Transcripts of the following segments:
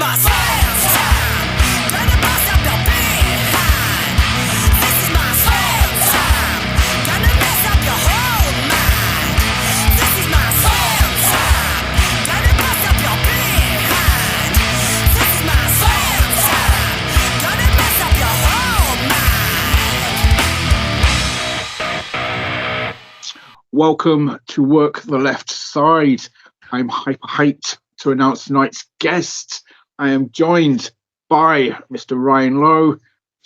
my slam time. Gonna bust up your behind. This is my slam time. Gonna mess up your whole mind. This is my slam time. Gonna bust up your behind. This is my slam time. Gonna mess up your whole mind. Welcome to Work the Left Side. I'm hyped to announce tonight's guest. I am joined by Mr. Ryan Lowe,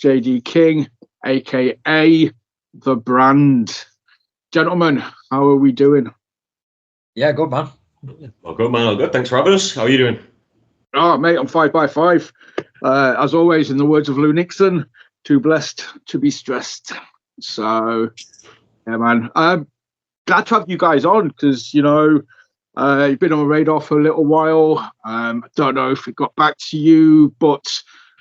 JD King, aka The Brand. Gentlemen, how are we doing? Yeah, good man. Well, good man, all good. Thanks for having us. How are you doing? Oh, mate, I'm 5x5. As always, in the words of Lou Nixon, too blessed to be stressed. So, yeah, man. Glad to have you guys on because, you know, you've been on the radar for a little while. I don't know if it got back to you, but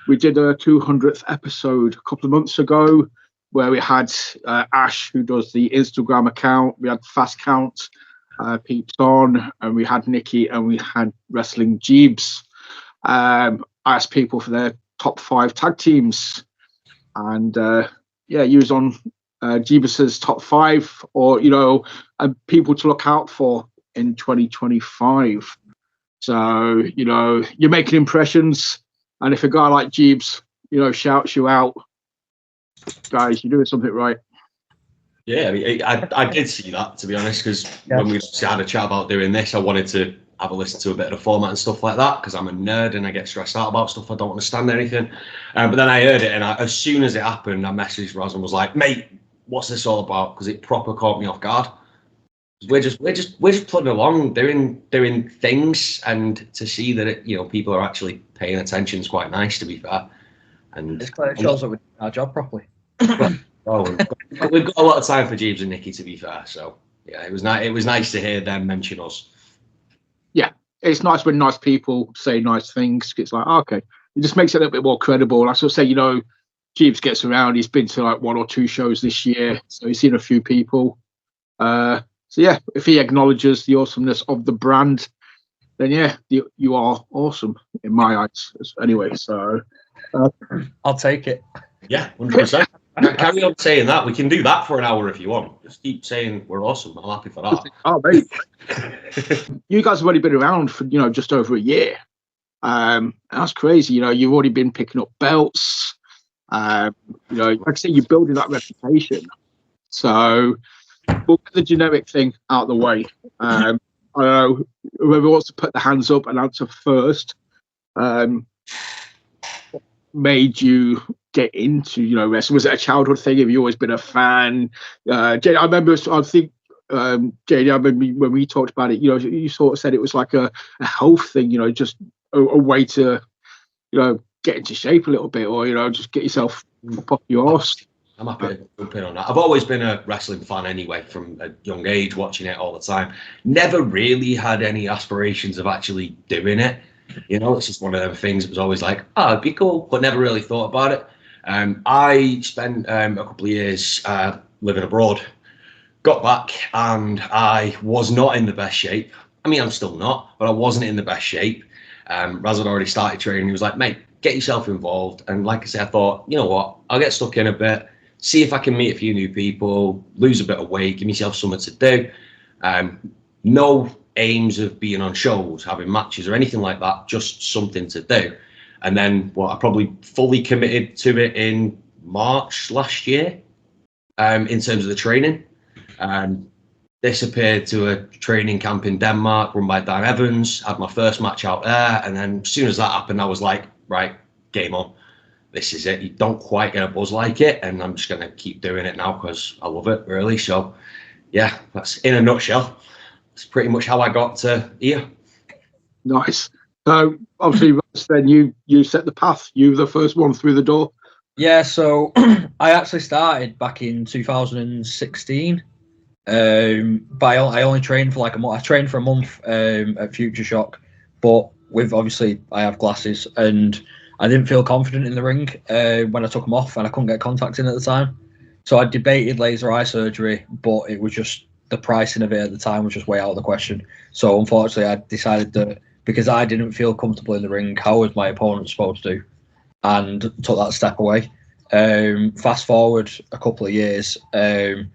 we did a 200th episode a couple of months ago where we had Ash, who does the Instagram account. We had Fast Count peeps on, and we had Nikki, and we had Wrestling Jeebs. I asked people for their top 5 tag teams, and yeah, you was on Jeebus's top 5, or you know, people to look out for in 2025. So you know, you're making impressions, and if a guy like Jeebs, you know, shouts you out, guys, you're doing something right. Yeah, I mean, I did see that, to be honest, because when we had a chat about doing this, I wanted to have a listen to a bit of the format and stuff like that, because I'm a nerd and I get stressed out about stuff I don't understand anything. But then I heard it, and as soon as it happened, I messaged Ros and was like, "Mate, what's this all about?" Because it proper caught me off guard. We're just plodding along, doing things, and to see that it, you know, people are actually paying attention is quite nice, to be fair. And It's clear it shows that we're doing our job properly. Well, we've got a lot of time for Jeebs and Nikki, to be fair. So yeah, it was nice to hear them mention us. Yeah, it's nice when nice people say nice things. It's like, okay, it just makes it a little bit more credible. I sort of say, you know, Jeebs gets around. He's been to like 1 or 2 shows this year, so he's seen a few people. So yeah, if he acknowledges the awesomeness of the brand, then yeah, you are awesome in my eyes. Anyway, so I'll take it. Yeah, 100%. Carry on saying that. We can do that for an hour if you want. Just keep saying we're awesome. I'm happy for that. Oh, mate. You guys have only been around for, you know, just over a year. That's crazy. You know, you've already been picking up belts. You know, like I say, you're building that reputation. So we'll get the generic thing out of the way. I don't know, whoever wants to put their hands up and answer first. What made you get into, you know, wrestling? Was it a childhood thing? Have you always been a fan? JD, I remember, JD, I remember when we talked about it, you know, you sort of said it was like a health thing, you know, just a way to, you know, get into shape a little bit, or, you know, just get yourself up off your arse. I'm happy to jump in on that. I've always been a wrestling fan anyway, from a young age, watching it all the time. Never really had any aspirations of actually doing it. You know, it's just one of them things. It was always like, oh, it'd be cool, but never really thought about it. I spent a couple of years living abroad, got back, and I was not in the best shape. I mean, I'm still not, but I wasn't in the best shape. Raz had already started training. He was like, "Mate, get yourself involved." And like I said, I thought, you know what, I'll get stuck in a bit, see if I can meet a few new people, lose a bit of weight, give myself something to do. No aims of being on shows, having matches or anything like that, just something to do. And then, well, I probably fully committed to it in March last year, in terms of the training. Disappeared to a training camp in Denmark run by Dan Evans, had my first match out there. And then as soon as that happened, I was like, right, game on. This is it. You don't quite get a buzz like it. And I'm just going to keep doing it now because I love it, really. So, yeah, that's in a nutshell. That's pretty much how I got to here. Nice. So obviously, then you set the path. You were the first one through the door. Yeah, so I actually started back in 2016. But I only trained for like a month. I trained for a month at Future Shock, but with obviously I have glasses and I didn't feel confident in the ring when I took them off, and I couldn't get contacts in at the time. So I debated laser eye surgery, but it was just the pricing of it at the time was just way out of the question. So unfortunately, I decided that because I didn't feel comfortable in the ring. How was my opponent supposed to? And took that step away. Fast forward a couple of years to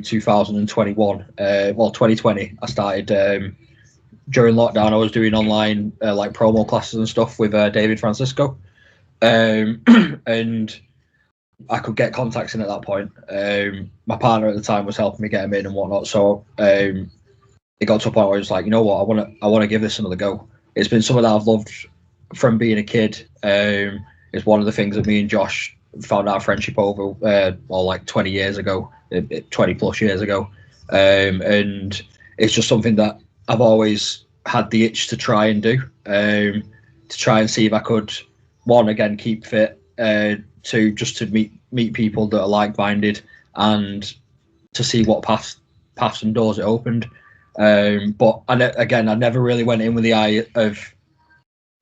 2021. 2020. I started during lockdown. I was doing online like promo classes and stuff with David Francisco, and I could get contacts in at that point. My partner at the time was helping me get them in and whatnot. So it got to a point where I was like, you know what, I want to give this another go. It's been something that I've loved from being a kid. It's one of the things that me and Josh found our friendship over, like 20 years ago, 20 plus years ago. And it's just something that I've always had the itch to try and do, to try and see if I could, one, again, keep fit, two, just to meet people that are like-minded and to see what paths and doors it opened. But I never really went in with the eye of,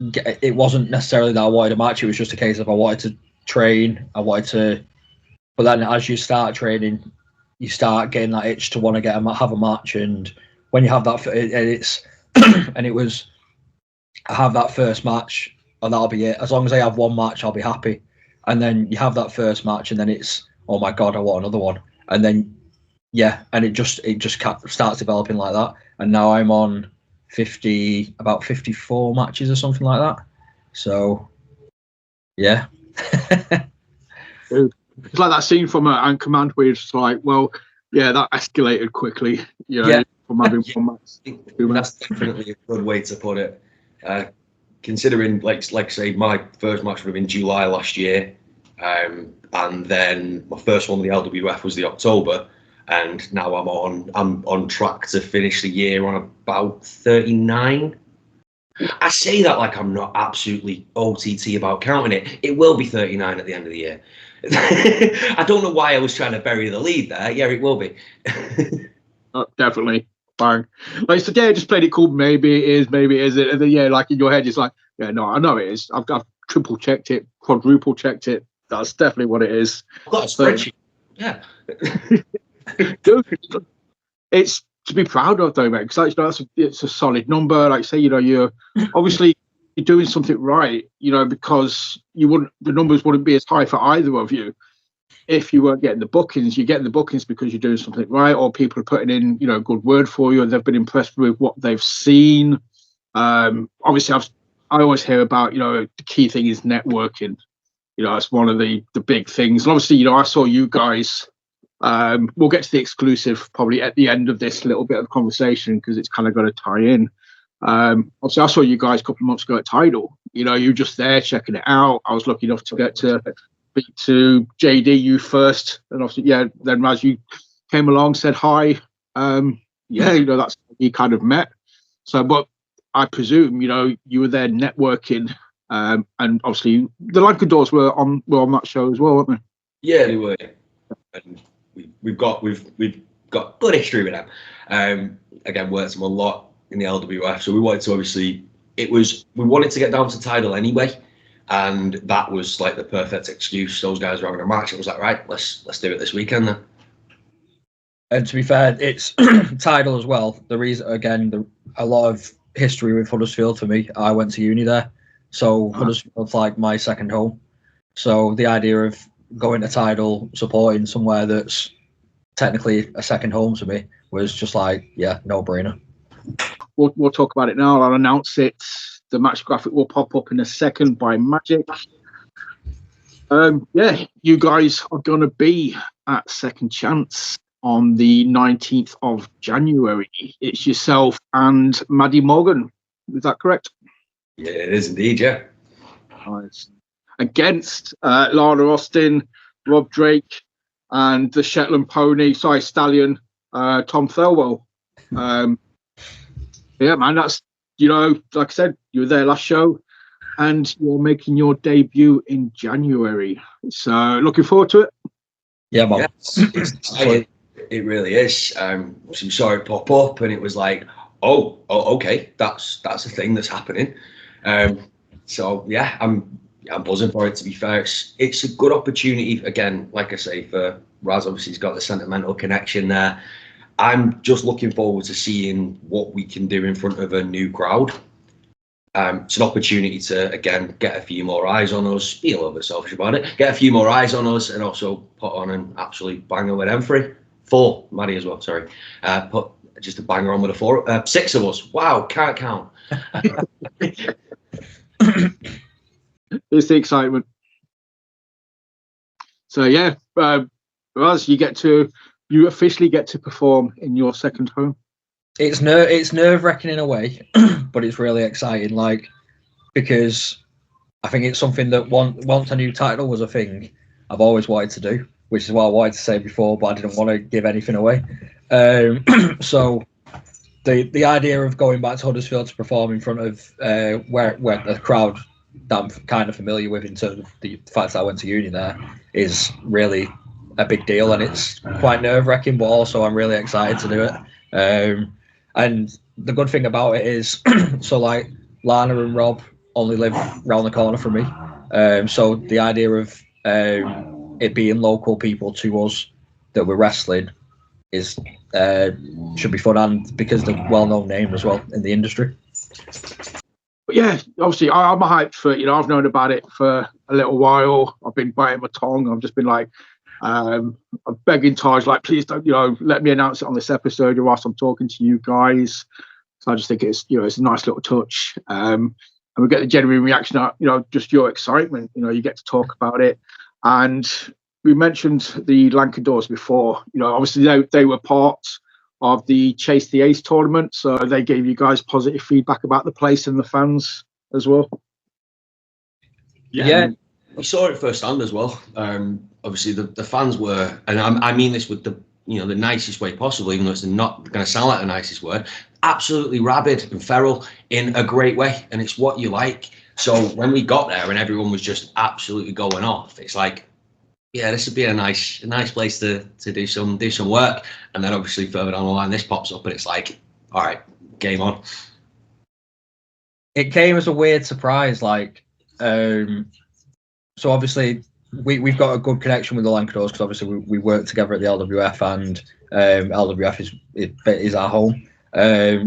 it wasn't necessarily that I wanted a match, it was just a case of I wanted to train, but then as you start training, you start getting that itch to want to have a match, and when you have that, I have that first match, and that'll be it. As long as I have one match, I'll be happy. And then you have that first match, and then it's, oh my god, I want another one. And then and it just starts developing like that. And now I'm on about 54 matches or something like that. So yeah. It's like that scene from Anchorman where it's like, well, yeah, that escalated quickly. From having one match. That's definitely a good way to put it. Considering, like say, my first match would have been July last year, and then my first one with the LWF was the October, and now I'm on track to finish the year on about 39. I say that like I'm not absolutely OTT about counting it. It will be 39 at the end of the year. I don't know why I was trying to bury the lead there. Yeah, it will be. Definitely. Bang. Like, so yeah, I just played it cool. Maybe it is, maybe it isn't. And then, yeah, like in your head, it's like, yeah, no, I know it is. I've triple checked it, quadruple checked it. That's definitely what it is. I've got a spreadsheet. Yeah. Dude, it's to be proud of, though, mate, because it's a solid number. Like, say, you're obviously you're doing something right, because the numbers wouldn't be as high for either of you if you weren't getting the bookings. You're getting the bookings because you're doing something right, or people are putting in, good word for you, and they've been impressed with what they've seen. Obviously, I always hear about, the key thing is networking. It's one of the big things. And obviously, I saw you guys. We'll get to the exclusive probably at the end of this little bit of conversation because it's kind of got to tie in. Obviously, I saw you guys a couple of months ago at Tidal. You were just there checking it out. I was lucky enough to get to speak to JD, you first, and obviously, then Raz, you came along, said hi. That's how you kind of met. So, but I presume, you were there networking, and obviously the Lancadores were on that show as well, weren't they? Yeah, they were. And we've got good history with them. Again, worked them a lot in the LWF, so we wanted to we wanted to get down to Tidal anyway, and that was like the perfect excuse. Those guys were having a match. It was like, right, let's do it this weekend then. And to be fair, it's Tidal as well. The reason, again, a lot of history with Huddersfield for me. I went to uni there, so Huddersfield's like my second home. So the idea of going to Tidal, supporting somewhere that's technically a second home to me, was just like, yeah, no brainer. We'll talk about it now. I'll announce it. The match graphic will pop up in a second by Magic. You guys are going to be at Second Chance on the 19th of January. It's yourself and Maddy Morgan. Is that correct? Yeah, it is indeed, yeah. Nice. Against Lana Austin, Rob Drake, and the Shetland pony, Stallion, Tom Thirlwell. Yeah, man, that's, like I said, you were there last show, and you're making your debut in January. So looking forward to it. Yeah, man. Yes, it really is. We saw it pop up, and it was like, oh, okay, that's a thing that's happening. So yeah, I'm buzzing for it. To be fair, it's a good opportunity. Again, like I say, for Raz, obviously he's got the sentimental connection there. I'm just looking forward to seeing what we can do in front of a new crowd. It's an opportunity to, again, get a few more eyes on us, be a little bit selfish about it, get a few more eyes on us, and also put on an absolute banger with them four, Maddy as well, sorry. Put just a banger on with a 6 of us. Wow, can't count. It's the excitement. So yeah, Raz, you officially get to perform in your second home. It's nerve-wracking in a way, but it's really exciting. Like, because I think it's something that once a new title was a thing, I've always wanted to do, which is what I wanted to say before, but I didn't want to give anything away. So the idea of going back to Huddersfield to perform in front of where the crowd that I'm kind of familiar with in terms of the fact that I went to uni there is really a big deal, and it's quite nerve-wracking, but also I'm really excited to do it. And the good thing about it is, so like Lana and Rob only live round the corner from me. So the idea of it being local people to us that we're wrestling is should be fun, and because they're well-known name as well in the industry. But yeah, obviously I'm hyped for it. I've known about it for a little while. I've been biting my tongue. I've just been like, I'm begging Taj, like, please don't, let me announce it on this episode whilst I'm talking to you guys. So I just think it's, it's a nice little touch. And we get the genuine reaction out, just your excitement. You get to talk about it. And we mentioned the Lancadores before. Obviously they were part of the Chase the Ace tournament, so they gave you guys positive feedback about the place and the fans as well. Yeah. We saw it firsthand as well. Obviously, the fans were, and I mean this with the nicest way possible, even though it's not going to sound like the nicest word, absolutely rabid and feral in a great way, and it's what you like. So when we got there and everyone was just absolutely going off, it's like, yeah, this would be a nice place to do some work. And then obviously further down the line, this pops up and it's like, all right, game on. It came as a weird surprise, like, so obviously we've got a good connection with the Lancadores because obviously we work together at the LWF, and LWF is our home.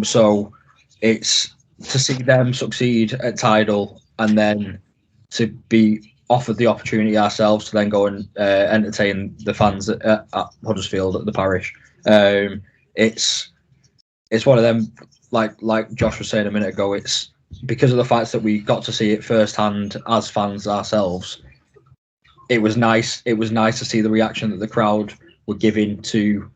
So it's to see them succeed at Tidal and then to be offered the opportunity ourselves to then go and entertain the fans at Huddersfield at the parish. It's one of them, like Josh was saying a minute ago, it's because of the fact that we got to see it firsthand as fans ourselves. It was nice to see the reaction that the crowd were giving to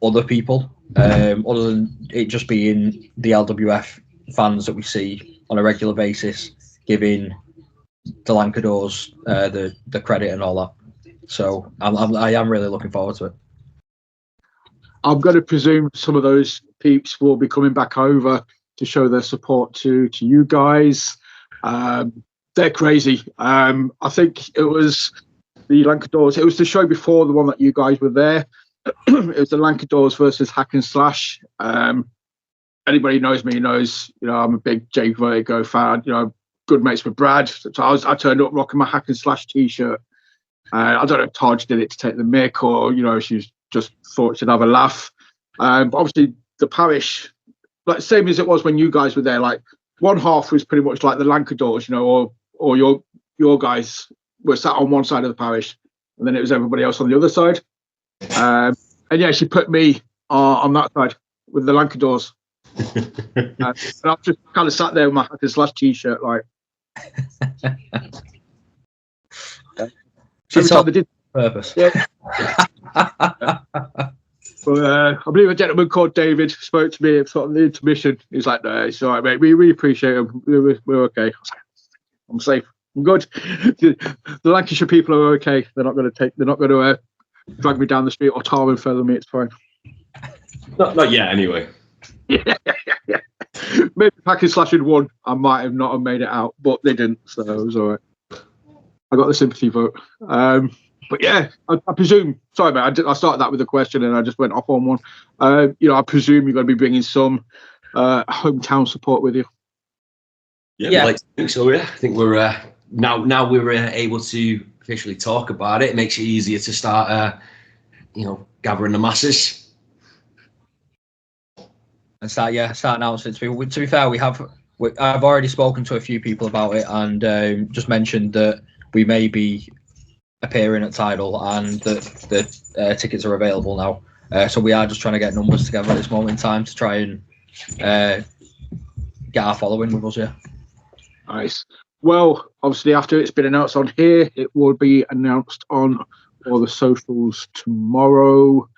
other people, other than it just being the LWF fans that we see on a regular basis giving the Lancadores the credit and all that. So I am really looking forward to it. I'm going to presume some of those peeps will be coming back over to show their support to you guys. They're crazy. I think it was the Lancadores. It was the show before the one that you guys were there. It was the Lancadores versus Hack and Slash. Anybody who knows me knows, I'm a big Jay Vertigo fan. Good mates with Brad. So I turned up rocking my Hack and Slash t-shirt. I don't know if Taj did it to take the mick or, she just thought she'd have a laugh. But obviously the parish, like same as it was when you guys were there, like one half was pretty much like the Lancadores, or your guys were sat on one side of the parish and then it was everybody else on the other side. And yeah, she put me on that side with the Lancadores. And I've just kind of sat there with my Hack and Slash t-shirt, like. She's on the purpose. Yeah. But I believe a gentleman called David spoke to me at sort of the intermission. He's like, "No, it's all right, mate. We appreciate him. We're okay. I'm safe. I'm good." The Lancashire people are okay. They're not going to drag me down the street or tar and feather me. It's fine. Not yet, anyway. Yeah. Maybe Hack and Slash had won, I might have not have made it out, but they didn't, so it was all right. I got the sympathy vote. But yeah, I presume. Sorry, mate. I started that with a question and I just went off on one. I presume you're going to be bringing some hometown support with you. Yeah. I think so. Yeah, I think we're now we're able to officially talk about it. It makes it easier to start, gathering the masses. And start announcing. To be fair, we have I've already spoken to a few people about it and just mentioned that we may be appearing at Tidal and that the tickets are available now. So we are just trying to get numbers together at this moment in time to try and get our following with us. Yeah. Nice. Well, obviously, after it's been announced on here, it will be announced on all the socials tomorrow.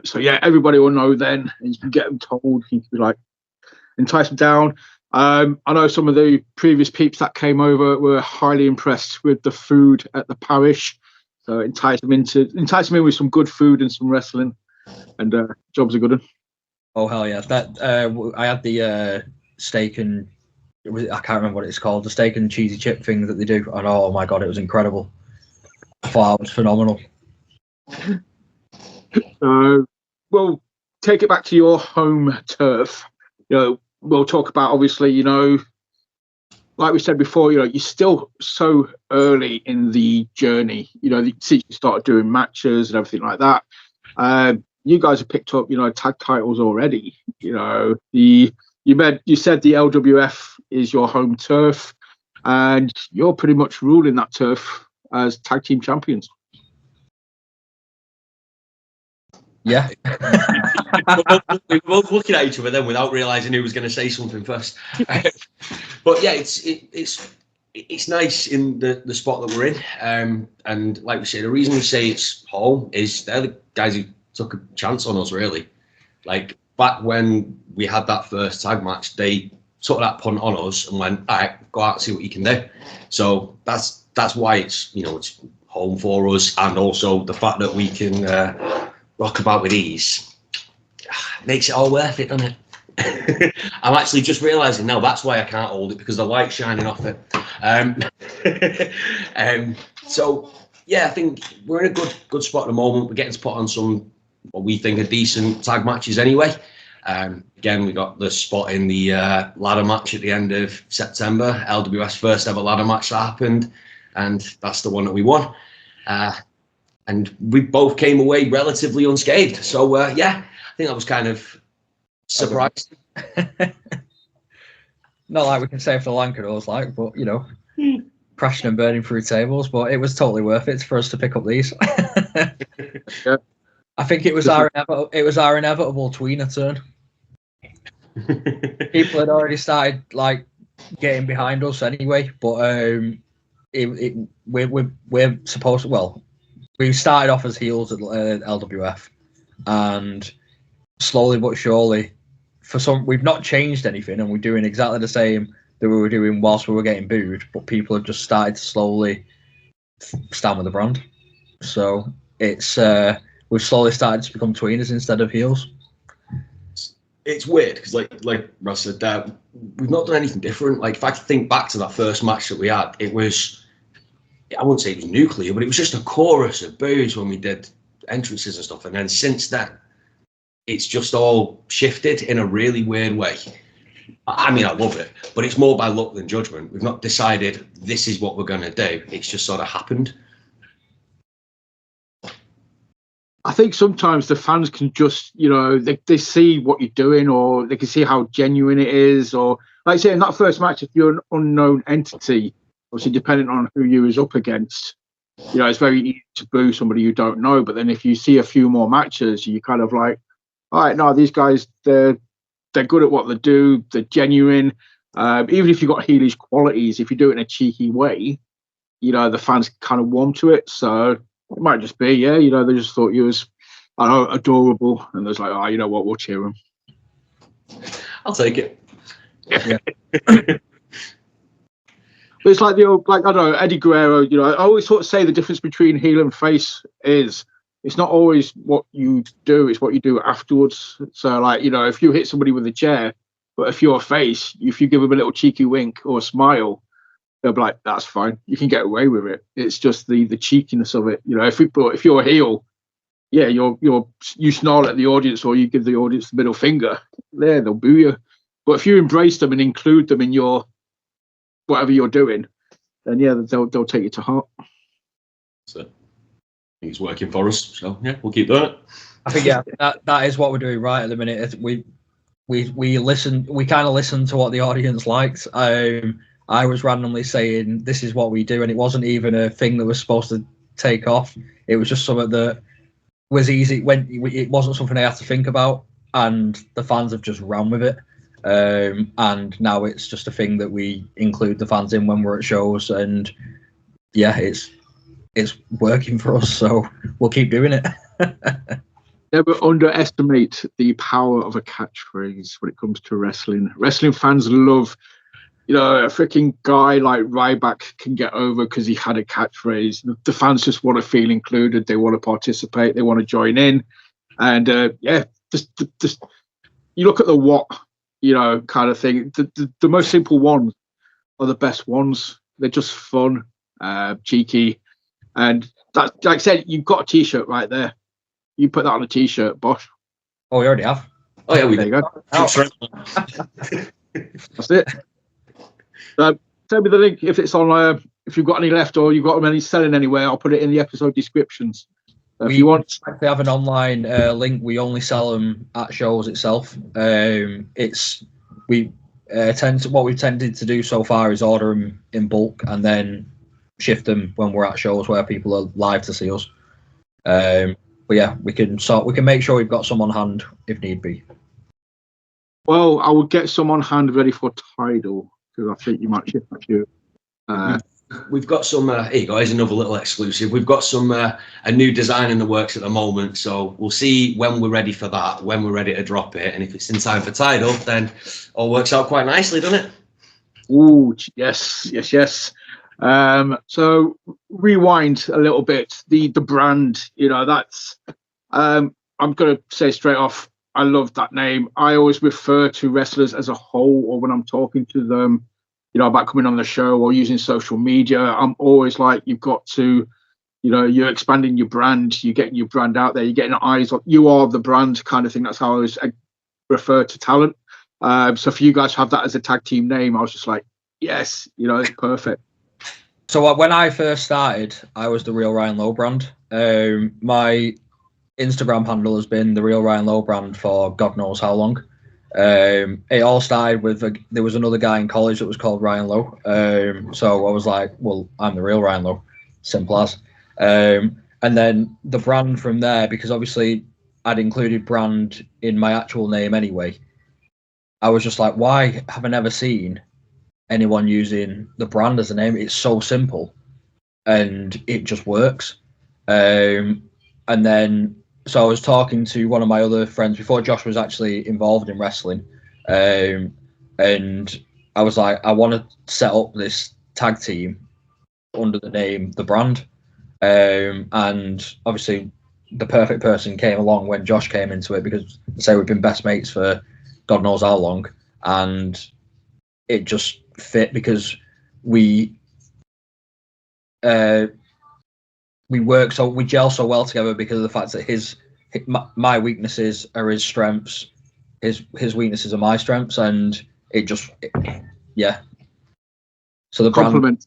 So yeah, everybody will know then, and you can get them told. You can be like, entice them down. I know some of the previous peeps that came over were highly impressed with the food at the parish. So entice them in with some good food and some wrestling, and jobs are good. One. Oh hell yeah! That I had the steak and I can't remember what it's called, the steak and cheesy chip thing that they do, and oh my god, it was incredible. I thought it was phenomenal. We'll take it back to your home turf. We'll talk about, obviously, like we said before, you're still so early in the journey. Since you started doing matches and everything like that, you guys have picked up, tag titles already. You said the LWF is your home turf, and you're pretty much ruling that turf as tag team champions. Yeah. We were both looking at each other then without realising who was going to say something first. But yeah, it's nice in the spot that we're in. And like we say, the reason we say it's home is they're the guys who took a chance on us, really. Like back when we had that first tag match, they took that punt on us and went, all right, go out and see what you can do. So that's why it's home for us, and also the fact that we can rock about with ease makes it all worth it, doesn't it? I'm actually just realising now that's why I can't hold it, because the light's shining off it. So yeah, I think we're in a good spot at the moment. We're getting to put on some what we think are decent tag matches anyway. Again, we got the spot in the ladder match at the end of September, LWS first ever ladder match that happened, and that's the one that we won. And we both came away relatively unscathed. So yeah, I think that was kind of surprising. Not like we can say for the Lancadores, but crashing and burning through tables. But it was totally worth it for us to pick up these. Yeah. I think it was our inevitable tweener turn. People had already started getting behind us anyway, but we're supposed to. Well, we started off as heels at LWF, and slowly but surely, we've not changed anything, and we're doing exactly the same that we were doing whilst we were getting booed. But people have just started to slowly stand with the brand. So it's we've slowly started to become tweeners instead of heels. It's weird because, like Russ said, we've not done anything different. Like, if I think back to that first match that we had, it was, I wouldn't say it was nuclear, but it was just a chorus of boos when we did entrances and stuff. And then since then, it's just all shifted in a really weird way. I mean, I love it, but it's more by luck than judgment. We've not decided this is what we're going to do. It's just sort of happened. I think sometimes the fans can just, they see what you're doing, or they can see how genuine it is. Or, like I say, in that first match, if you're an unknown entity, obviously depending on who you was up against, it's very easy to boo somebody you don't know. But then if you see a few more matches, you kind of like, all right, no, these guys, they're good at what they do. They're genuine. Even if you've got heelish qualities, if you do it in a cheeky way, the fans kind of warm to it. So it might just be, they just thought you was, adorable, and there's like, oh, you know what, we'll cheer them. I'll take it. Yeah. But it's like I don't know, Eddie Guerrero. I always sort of say the difference between heel and face is it's not always what you do; it's what you do afterwards. So, if you hit somebody with a chair, but if you're a face, if you give them a little cheeky wink or a smile, they'll be like, that's fine. You can get away with it. It's just the cheekiness of it. If you're a heel, yeah, you snarl at the audience or you give the audience the middle finger, they'll boo you. But if you embrace them and include them in your whatever you're doing, then yeah, they'll take you to heart. So I think it's working for us. So yeah, we'll keep doing it. I think that is what we're doing right at the minute. we listened. We kind of listened to what the audience liked. I was randomly saying this is what we do, and it wasn't even a thing that was supposed to take off. It was just something that was easy when it wasn't something I had to think about, and the fans have just run with it. And now it's just a thing that we include the fans in when we're at shows, and yeah, it's working for us, so we'll keep doing it. Never underestimate the power of a catchphrase when it comes to wrestling. Wrestling fans love, a freaking guy like Ryback can get over because he had a catchphrase. The fans just want to feel included. They want to participate. They want to join in. And just you look at the what, kind of thing. The most simple ones are the best ones. They're just fun, cheeky. And that, like I said, you've got a T-shirt right there. You put that on a T-shirt, Bosh. Oh, we already have. Oh yeah, we There did. you go. Oh. That's it. Send me the link if it's on. If you've got any left or you've got them any selling anywhere, I'll put it in the episode descriptions. If you want, we have an online link. We only sell them at shows itself. What we've tended to do so far is order them in bulk and then shift them when we're at shows where people are live to see us. But yeah, we can make sure we've got some on hand if need be. well, I will get some on hand ready for Tidal because I think you might ship a few. We've got some. Here you go. Here's another little exclusive. We've got some a new design in the works at the moment, so we'll see when we're ready for that. When we're ready to drop it, and if it's in time for Tidal, then all works out quite nicely, doesn't it? Ooh, yes. So rewind a little bit. The brand, that's. I'm gonna say straight off. I love that name. I always refer to wrestlers as a whole, or when I'm talking to them, about coming on the show or using social media. I'm always like, you've got to, you're expanding your brand. You're getting your brand out there. You're getting eyes on. You are the brand kind of thing. That's how I always refer to talent. So for you guys to have that as a tag team name, I was just like, yes, it's perfect. So when I first started, I was the Real Ryan Lowe brand. My Instagram handle has been the Real Ryan Lowe brand for God knows how long. It all started with there was another guy in college that was called Ryan Lowe. So I was like, well, I'm the Real Ryan Lowe, simple as. And then the brand from there, because obviously I'd included brand in my actual name anyway. I was just like, why have I never seen anyone using the brand as a name? It's so simple and it just works. And then so I was talking to one of my other friends before Josh was actually involved in wrestling, and I was like, I want to set up this tag team under the name The Brand, and obviously the perfect person came along when Josh came into it, because say we've been best mates for God knows how long, and it just fit because we gel so well together because of the fact that my weaknesses are his strengths, his weaknesses are my strengths, and yeah. So the Compliment.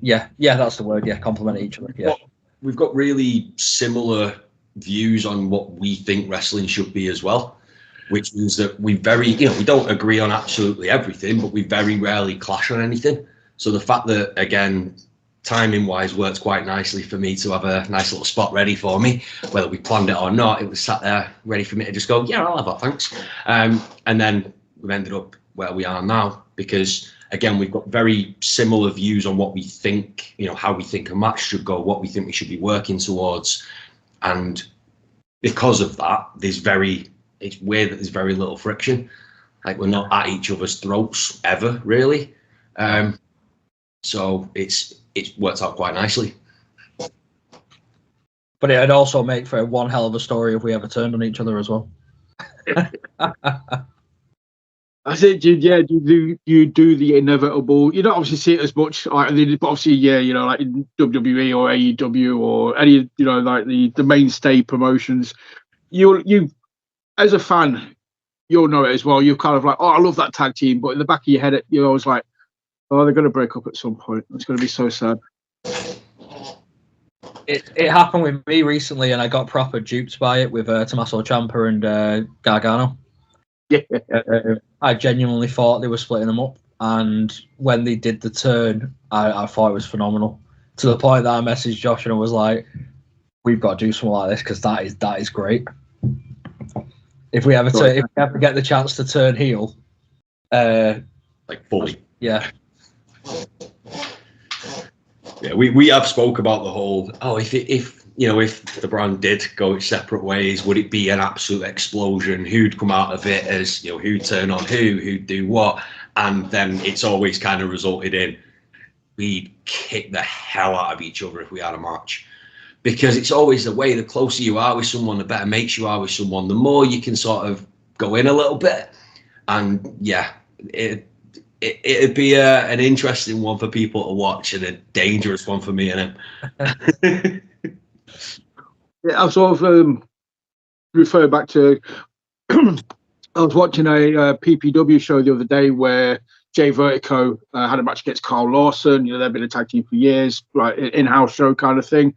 Yeah, that's the word. Yeah, complement each other. Yeah, We've got really similar views on what we think wrestling should be as well, which means that we we don't agree on absolutely everything, but we very rarely clash on anything. So the fact that, again, timing wise worked quite nicely for me to have a nice little spot ready for me, whether we planned it or not, it was sat there ready for me to just go, yeah, I'll have that, thanks. And then we've ended up where we are now because, again, we've got very similar views on what we think, how we think a match should go, what we think we should be working towards. And because of that, it's weird that there's very little friction. Like, we're not at each other's throats ever, really. So it's worked out quite nicely. But it'd also make for one hell of a story if we ever turned on each other as well. I said, yeah, you do the inevitable. You don't obviously see it as much, but obviously, yeah, like in WWE or AEW or any, like the mainstay promotions. You as a fan, you'll know it as well. You're kind of like, oh, I love that tag team, but in the back of your head, you're always like, oh, they're going to break up at some point. It's going to be so sad. It happened with me recently, and I got proper duped by it with Tommaso Ciampa and Gargano. Yeah. I genuinely thought they were splitting them up, and when they did the turn, I thought it was phenomenal. To the point that I messaged Josh and I was like, "We've got to do something like this because that is great." If we ever get the chance to turn heel, like fully, yeah. Yeah, we have spoke about the whole. Oh, if the brand did go its separate ways, would it be an absolute explosion? Who'd come out of it as who'd turn on who'd do what? And then it's always kind of resulted in we'd kick the hell out of each other if we had a match. Because it's always the way, the closer you are with someone, the better mates you are with someone, the more you can sort of go in a little bit. And yeah, it'd be an interesting one for people to watch and a dangerous one for me and him. Yeah, I sort of refer back to I was watching a PPW show the other day where Jay Vertigo had a match against Carl Lawson. They've been a tag team for years, right? In-house show kind of thing.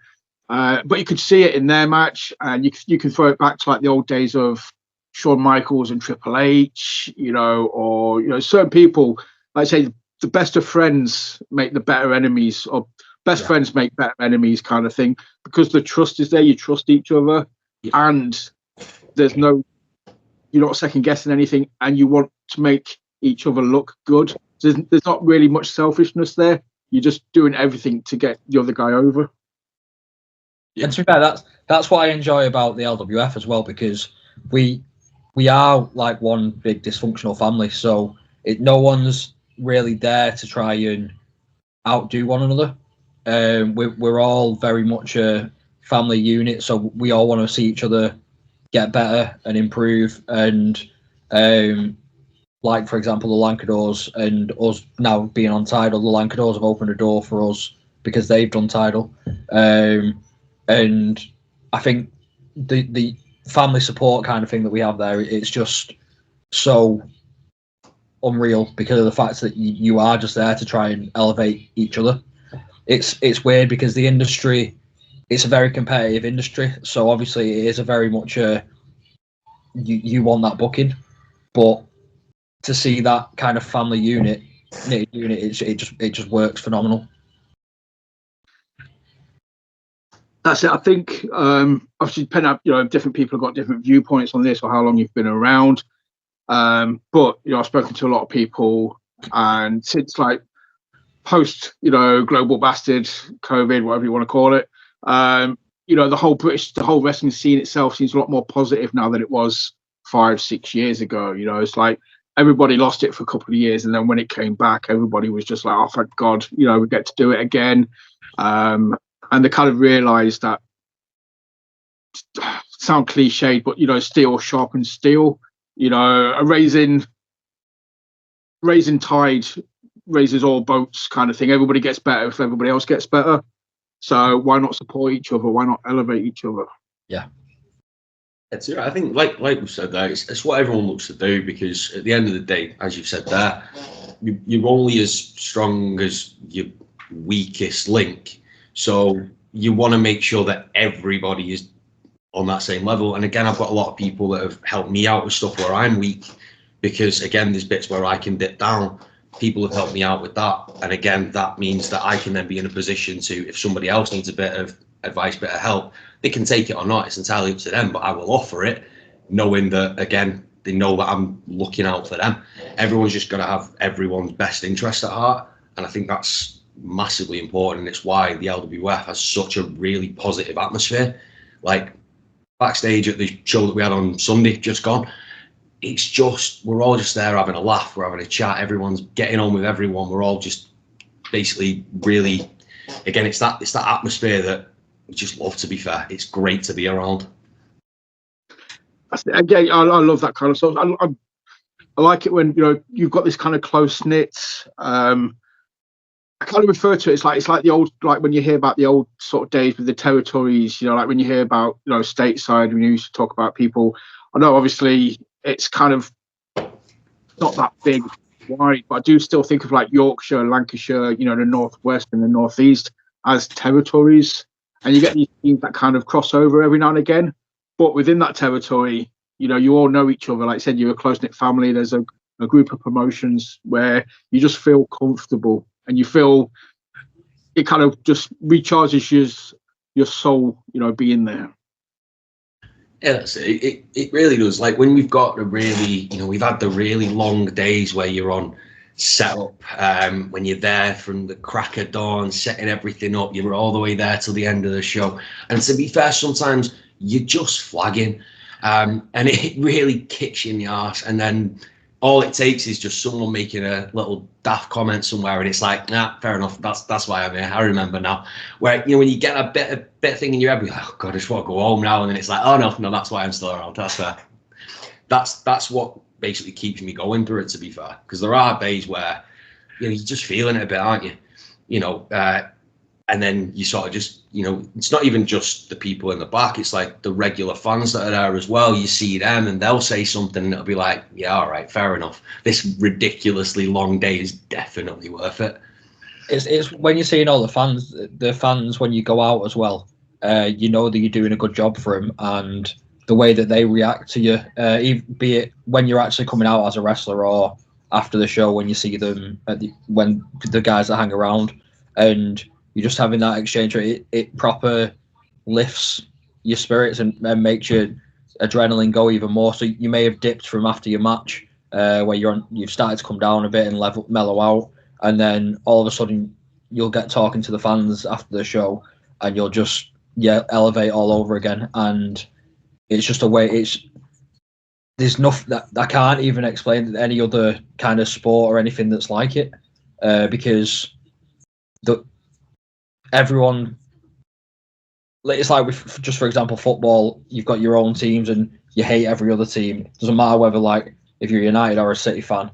But you could see it in their match, and you can throw it back to like the old days of Shawn Michaels and Triple H, or certain people. Like I say, the best of friends make the better enemies, or best friends make better enemies, kind of thing. Because the trust is there, you trust each other, and there's you're not second guessing anything, and you want to make each other look good. There's not really much selfishness there. You're just doing everything to get the other guy over. Yeah. And to be fair, that's what I enjoy about the LWF as well, because we are like one big dysfunctional family, so no one's really there to try and outdo one another. We're all very much a family unit, so we all want to see each other get better and improve. And like, for example, the Lancadores and us now being on Tidal, the Lancadores have opened a door for us because they've done Tidal. And I think the family support kind of thing that we have there, it's just so unreal because of the fact that you are just there to try and elevate each other. It's weird because the industry, it's a very competitive industry, so obviously it is a very much you want that booking, but to see that kind of family unit, it just works phenomenal. That's it. I think obviously depending on, different people have got different viewpoints on this or how long you've been around. But I've spoken to a lot of people, and since like post global bastard COVID, whatever you want to call it, the whole wrestling scene itself seems a lot more positive now than it was 5-6 years ago. It's like everybody lost it for a couple of years, and then when it came back, everybody was just like, oh, thank God, we get to do it again. And they kind of realised that, sound cliched, but steel sharpens steel. A raising tide raises all boats, kind of thing. Everybody gets better if everybody else gets better. So why not support each other? Why not elevate each other? Yeah. I think, like we said there, it's what everyone looks to do, because at the end of the day, as you've said there, you're only as strong as your weakest link. So you want to make sure that everybody is on that same level. And again, I've got a lot of people that have helped me out with stuff where I'm weak, because again, there's bits where I can dip down. People have helped me out with that. And again, that means that I can then be in a position to, if somebody else needs a bit of advice, bit of help, they can take it or not. It's entirely up to them, but I will offer it, knowing that, again, they know that I'm looking out for them. Everyone's just got to have everyone's best interest at heart. And I think that's massively important. And it's why the LWF has such a really positive atmosphere. Like backstage at the show that we had on Sunday, just gone, it's just, we're all just there having a laugh, we're having a chat, everyone's getting on with everyone, we're all just basically really, again, it's that atmosphere that we just love, to be fair. It's great to be around. Again, I love that kind of stuff. I like it when you've got this kind of close knit. I kind of refer to it. It's like the old, like when you hear about the old sort of days with the territories. Like when you hear about stateside, when you used to talk about people. I know obviously it's kind of not that big, wide, but I do still think of like Yorkshire, Lancashire, the northwest and the northeast as territories, and you get these teams that kind of cross over every now and again. But within that territory, you know, you all know each other. Like I said, you're a close-knit family. There's a group of promotions where you just feel comfortable and you feel it kind of just recharges your soul, you know, being there. Yeah, that's it. It really does. Like when we've got a really, you know, we've had the really long days where you're on setup, when you're there from the crack of dawn, setting everything up, you're all the way there till the end of the show. And to be fair, sometimes you're just flagging, and it really kicks you in the arse. And then all it takes is just someone making a little daft comment somewhere, and it's like, nah, fair enough. That's why I'm here. I remember now. Where, you know, when you get a bit of thing in your head, you're like, oh God, I just want to go home now. And then it's like, oh no, that's why I'm still around. That's fair. That's what basically keeps me going through it, to be fair. Because there are days where, you know, you're just feeling it a bit, aren't you? You know, and then you sort of just, you know, it's not even just the people in the back, it's like the regular fans that are there as well. You see them and they'll say something and it'll be like, yeah, all right, fair enough. This ridiculously long day is definitely worth it. It's when you're seeing all the fans when you go out as well, you know that you're doing a good job for them, and the way that they react to you, be it when you're actually coming out as a wrestler or after the show when you see them, when the guys that hang around, and you're just having that exchange. It proper lifts your spirits and makes your adrenaline go even more. So you may have dipped from after your match, where you've started to come down a bit and mellow out, and then all of a sudden you'll get talking to the fans after the show, and you'll just elevate all over again. And it's just a way. There's nothing that I can't even explain any other kind of sport or anything that's like it, because everyone, it's like with, just for example, football, you've got your own teams and you hate every other team. Doesn't matter whether, like, if you're United or a City fan,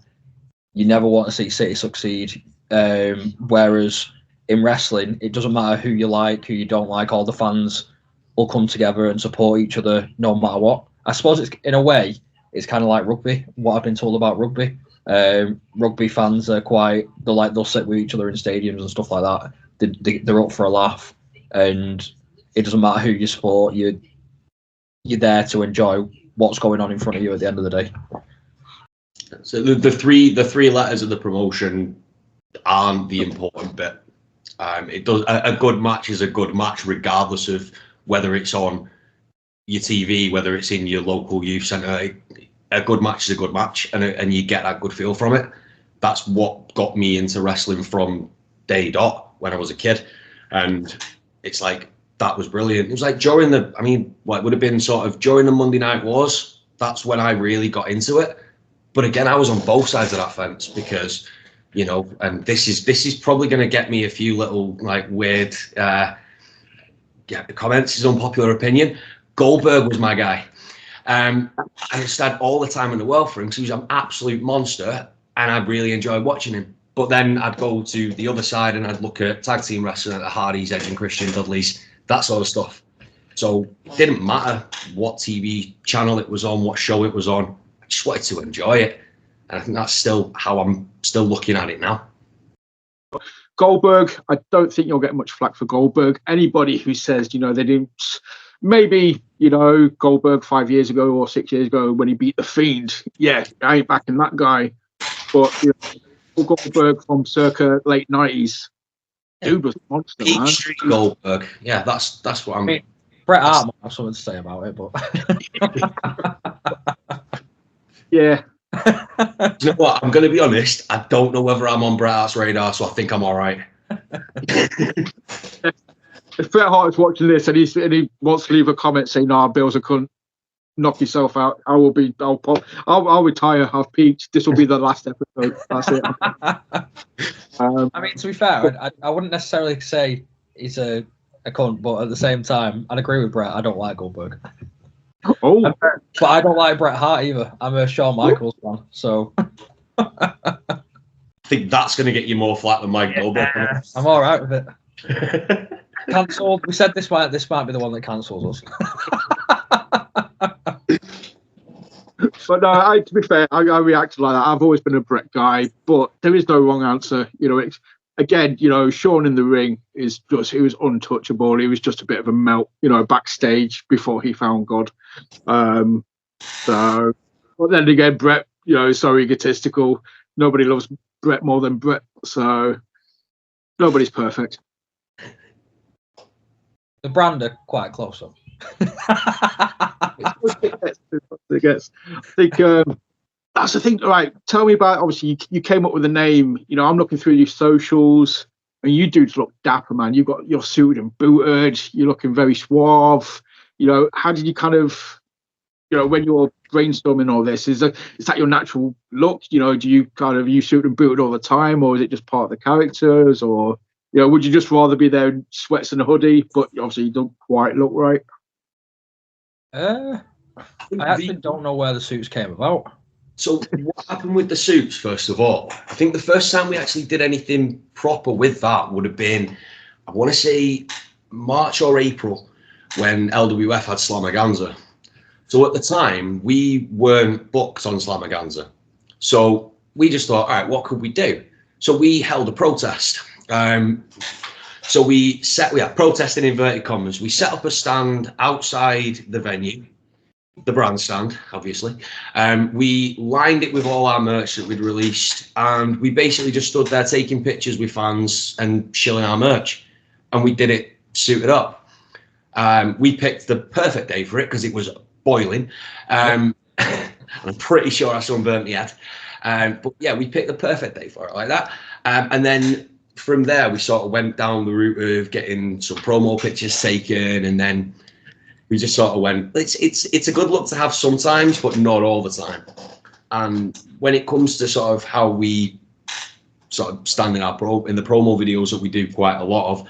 you never want to see City succeed. Whereas in wrestling, it doesn't matter who you like, who you don't like, all the fans will come together and support each other no matter what. I suppose it's, in a way, it's kind of like rugby, what I've been told about rugby. Rugby fans are they'll sit with each other in stadiums and stuff like that. They're up for a laugh, and it doesn't matter who you support. You're there to enjoy what's going on in front of you at the end of the day. So the three letters of the promotion aren't the important bit. It does a good match is a good match regardless of whether it's on your TV, whether it's in your local youth centre. A good match is a good match, and you get that good feel from it. That's what got me into wrestling from day dot when I was a kid, and it's like that was brilliant. It was like during it would have been sort of during the Monday Night Wars. That's when I really got into it. But again, I was on both sides of that fence because, you know, and this is probably going to get me a few little like weird comments. His unpopular opinion. Goldberg was my guy. I just had all the time in the world for him because he was an absolute monster, and I really enjoyed watching him. But then I'd go to the other side and I'd look at tag team wrestling at the Hardys, Edge and Christian Dudley's, that sort of stuff. So it didn't matter what TV channel it was on, what show it was on. I just wanted to enjoy it. And I think that's still how I'm still looking at it now. Goldberg, I don't think you'll get much flack for Goldberg. Anybody who says, you know, they didn't, maybe, you know, Goldberg 5 years ago or 6 years ago when he beat The Fiend, yeah, I ain't backing that guy. But, you know, Goldberg from circa late 90s, dude was a monster, Peak man. Street Goldberg. Yeah, that's what I'm... Bret Hart might have something to say about it, but... Yeah. You know what? I'm going to be honest. I don't know whether I'm on Bret Hart's radar, so I think I'm all right. If Bret Hart is watching this and he wants to leave a comment saying, "Nah, Bill's a cunt, knock yourself out," I'll retire. I've peaked. This will be the last episode. That's it. I mean, to be fair, I wouldn't necessarily say he's a cunt, but at the same time, I'd agree with Bret. I don't like Goldberg. Oh, but I don't like Bret Hart either. I'm a Shawn Michaels fan, so I think that's going to get you more flat than Mike Goldberg. I'm all right with it. Cancelled. We said this might be the one that cancels us. But no, to be fair, I reacted like that. I've always been a Bret guy, but there is no wrong answer. You know, it's again, you know, Shawn in the ring he was untouchable. He was just a bit of a melt, you know, backstage before he found God. So, but then again, Brett, is so egotistical. Nobody loves Brett more than Brett. So nobody's perfect. The brand are quite close up. It gets. I think that's the thing. Right, tell me about. Obviously, you came up with a name. I'm looking through your socials, and you dudes look dapper, man. You've got your suited and booted. You're looking very suave. How did you kind of, when you're brainstorming all this, is that your natural look? Do you kind of suit and booted all the time, or is it just part of the characters, or would you just rather be there in sweats and a hoodie, but obviously you don't quite look right? I actually don't know where the suits came about. So what happened with the suits, first of all? I think the first time we actually did anything proper with that would have been, I want to say, March or April, when LWF had Slamaganza. So at the time, we weren't booked on Slamaganza. So we just thought, all right, what could we do? So we held a protest. So we had protest in inverted commas. We set up a stand outside the venue, the brand stand, obviously. We lined it with all our merch that we'd released, and we basically just stood there taking pictures with fans and shilling our merch. And we did it suited up. We picked the perfect day for it because it was boiling. I'm pretty sure I sunburnt my head. But yeah, we picked the perfect day for it like that. And then from there, we sort of went down the route of getting some promo pictures taken, and then we just sort of went, it's a good look to have sometimes, but not all the time. And when it comes to sort of how we sort of stand in the promo videos that we do quite a lot of,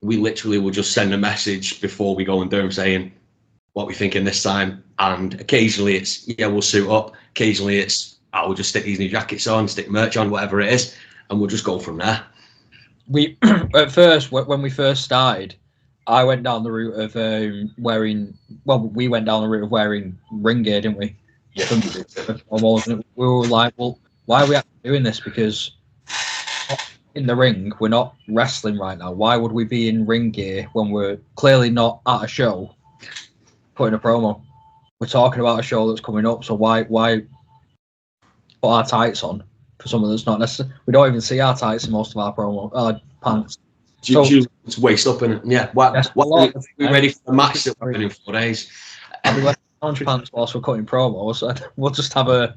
we literally will just send a message before we go and do them saying what we're thinking this time. And occasionally it's, we'll suit up. Occasionally it's, we'll just stick these new jackets on, stick merch on, whatever it is, and we'll just go from there. We, at first, when we first started, I went down the route of we went down the route of wearing ring gear, didn't we? Yeah. We were like, well, why are we actually doing this? Because in the ring, we're not wrestling right now. Why would we be in ring gear when we're clearly not at a show putting a promo? We're talking about a show that's coming up, so why put our tights on for someone that's not necessarily... We don't even see our tights in most of our promo pants. So, it's waist up in it. Yeah. What we ready for a match that we're in 4 days? I'll be wearing orange pants whilst we're cutting promos. We'll just have a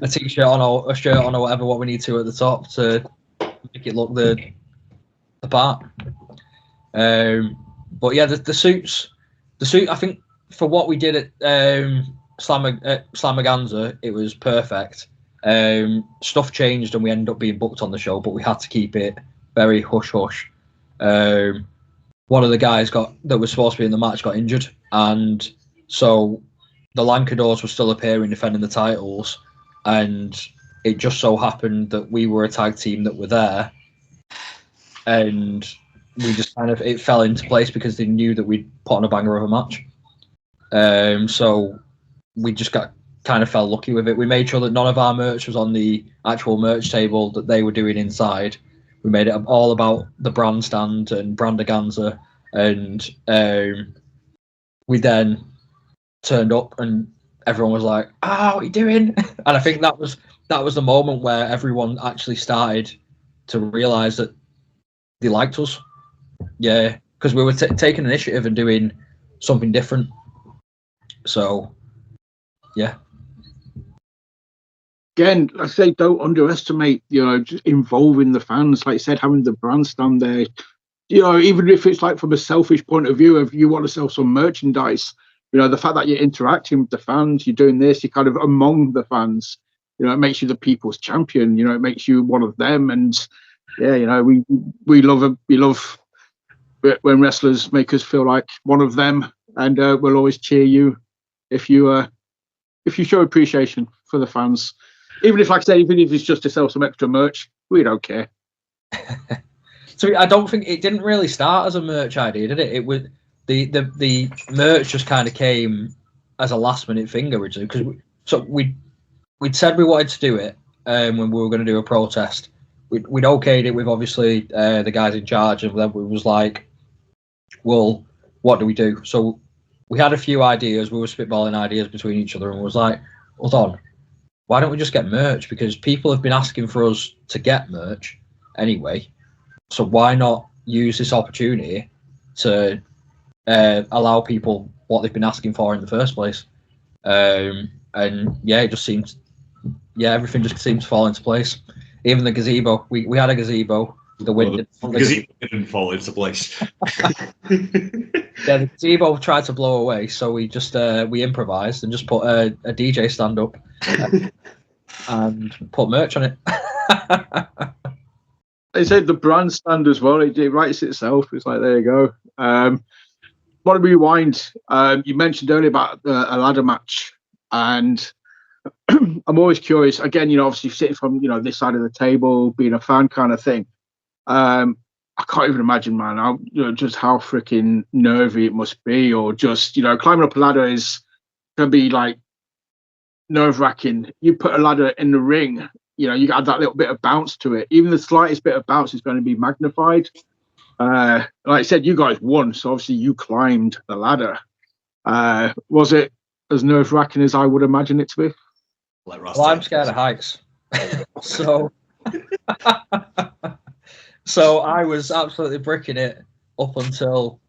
t-shirt on or a shirt on or whatever what we need to at the top to make it look the part. But yeah, the suit. I think for what we did at Slamaganza, it was perfect. Stuff changed and we ended up being booked on the show, but we had to keep it very hush hush. One of the guys that was supposed to be in the match got injured, and so the Lancadores were still appearing defending the titles, and it just so happened that we were a tag team that were there, and we just it fell into place because they knew that we'd put on a banger of a match. So we just fell lucky with it. We made sure that none of our merch was on the actual merch table that they were doing inside. We made it all about the brand stand and Brandaganza, and we then turned up and everyone was like, what are you doing? And I think that was the moment where everyone actually started to realise that they liked us. Yeah, because we were taking initiative and doing something different. So, yeah. Again, I say don't underestimate, just involving the fans. Like I said, having the brand stand there, even if it's like from a selfish point of view, if you want to sell some merchandise, the fact that you're interacting with the fans, you're doing this, you're kind of among the fans, it makes you the people's champion, it makes you one of them. And yeah, we love when wrestlers make us feel like one of them, and we'll always cheer you if you show appreciation for the fans. Even if it's just to sell some extra merch, we don't care. So I don't think it didn't really start as a merch idea, did it? It was the merch just kind of came as a last minute thing originally, because we'd said we wanted to do it when we were going to do a protest. We'd okayed it with obviously the guys in charge, and then we was like, well, what do we do? So we had a few ideas. We were spitballing ideas between each other, and was like, hold on, why don't we just get merch? Because people have been asking for us to get merch anyway. So why not use this opportunity to allow people what they've been asking for in the first place? And yeah, it just seems, everything just seems to fall into place. Even the gazebo, we had a gazebo. The wind didn't fall into place. Yeah, the gazebo tried to blow away, so we just we improvised and just put a DJ stand up and put merch on it. They said the brand stand as well. It writes itself. It's like, there you go. Want to rewind? You mentioned earlier about a ladder match, and I'm always curious. Again, obviously sitting from this side of the table, being a fan kind of thing. I can't even imagine, man. How just how freaking nervy it must be, or just climbing up a ladder can be like nerve-wracking. You put a ladder in the ring, you got that little bit of bounce to it. Even the slightest bit of bounce is going to be magnified. Like I said, you guys won, so obviously you climbed the ladder. Was it as nerve-wracking as I would imagine it to be? Well, I'm scared of heights. So I was absolutely bricking it up until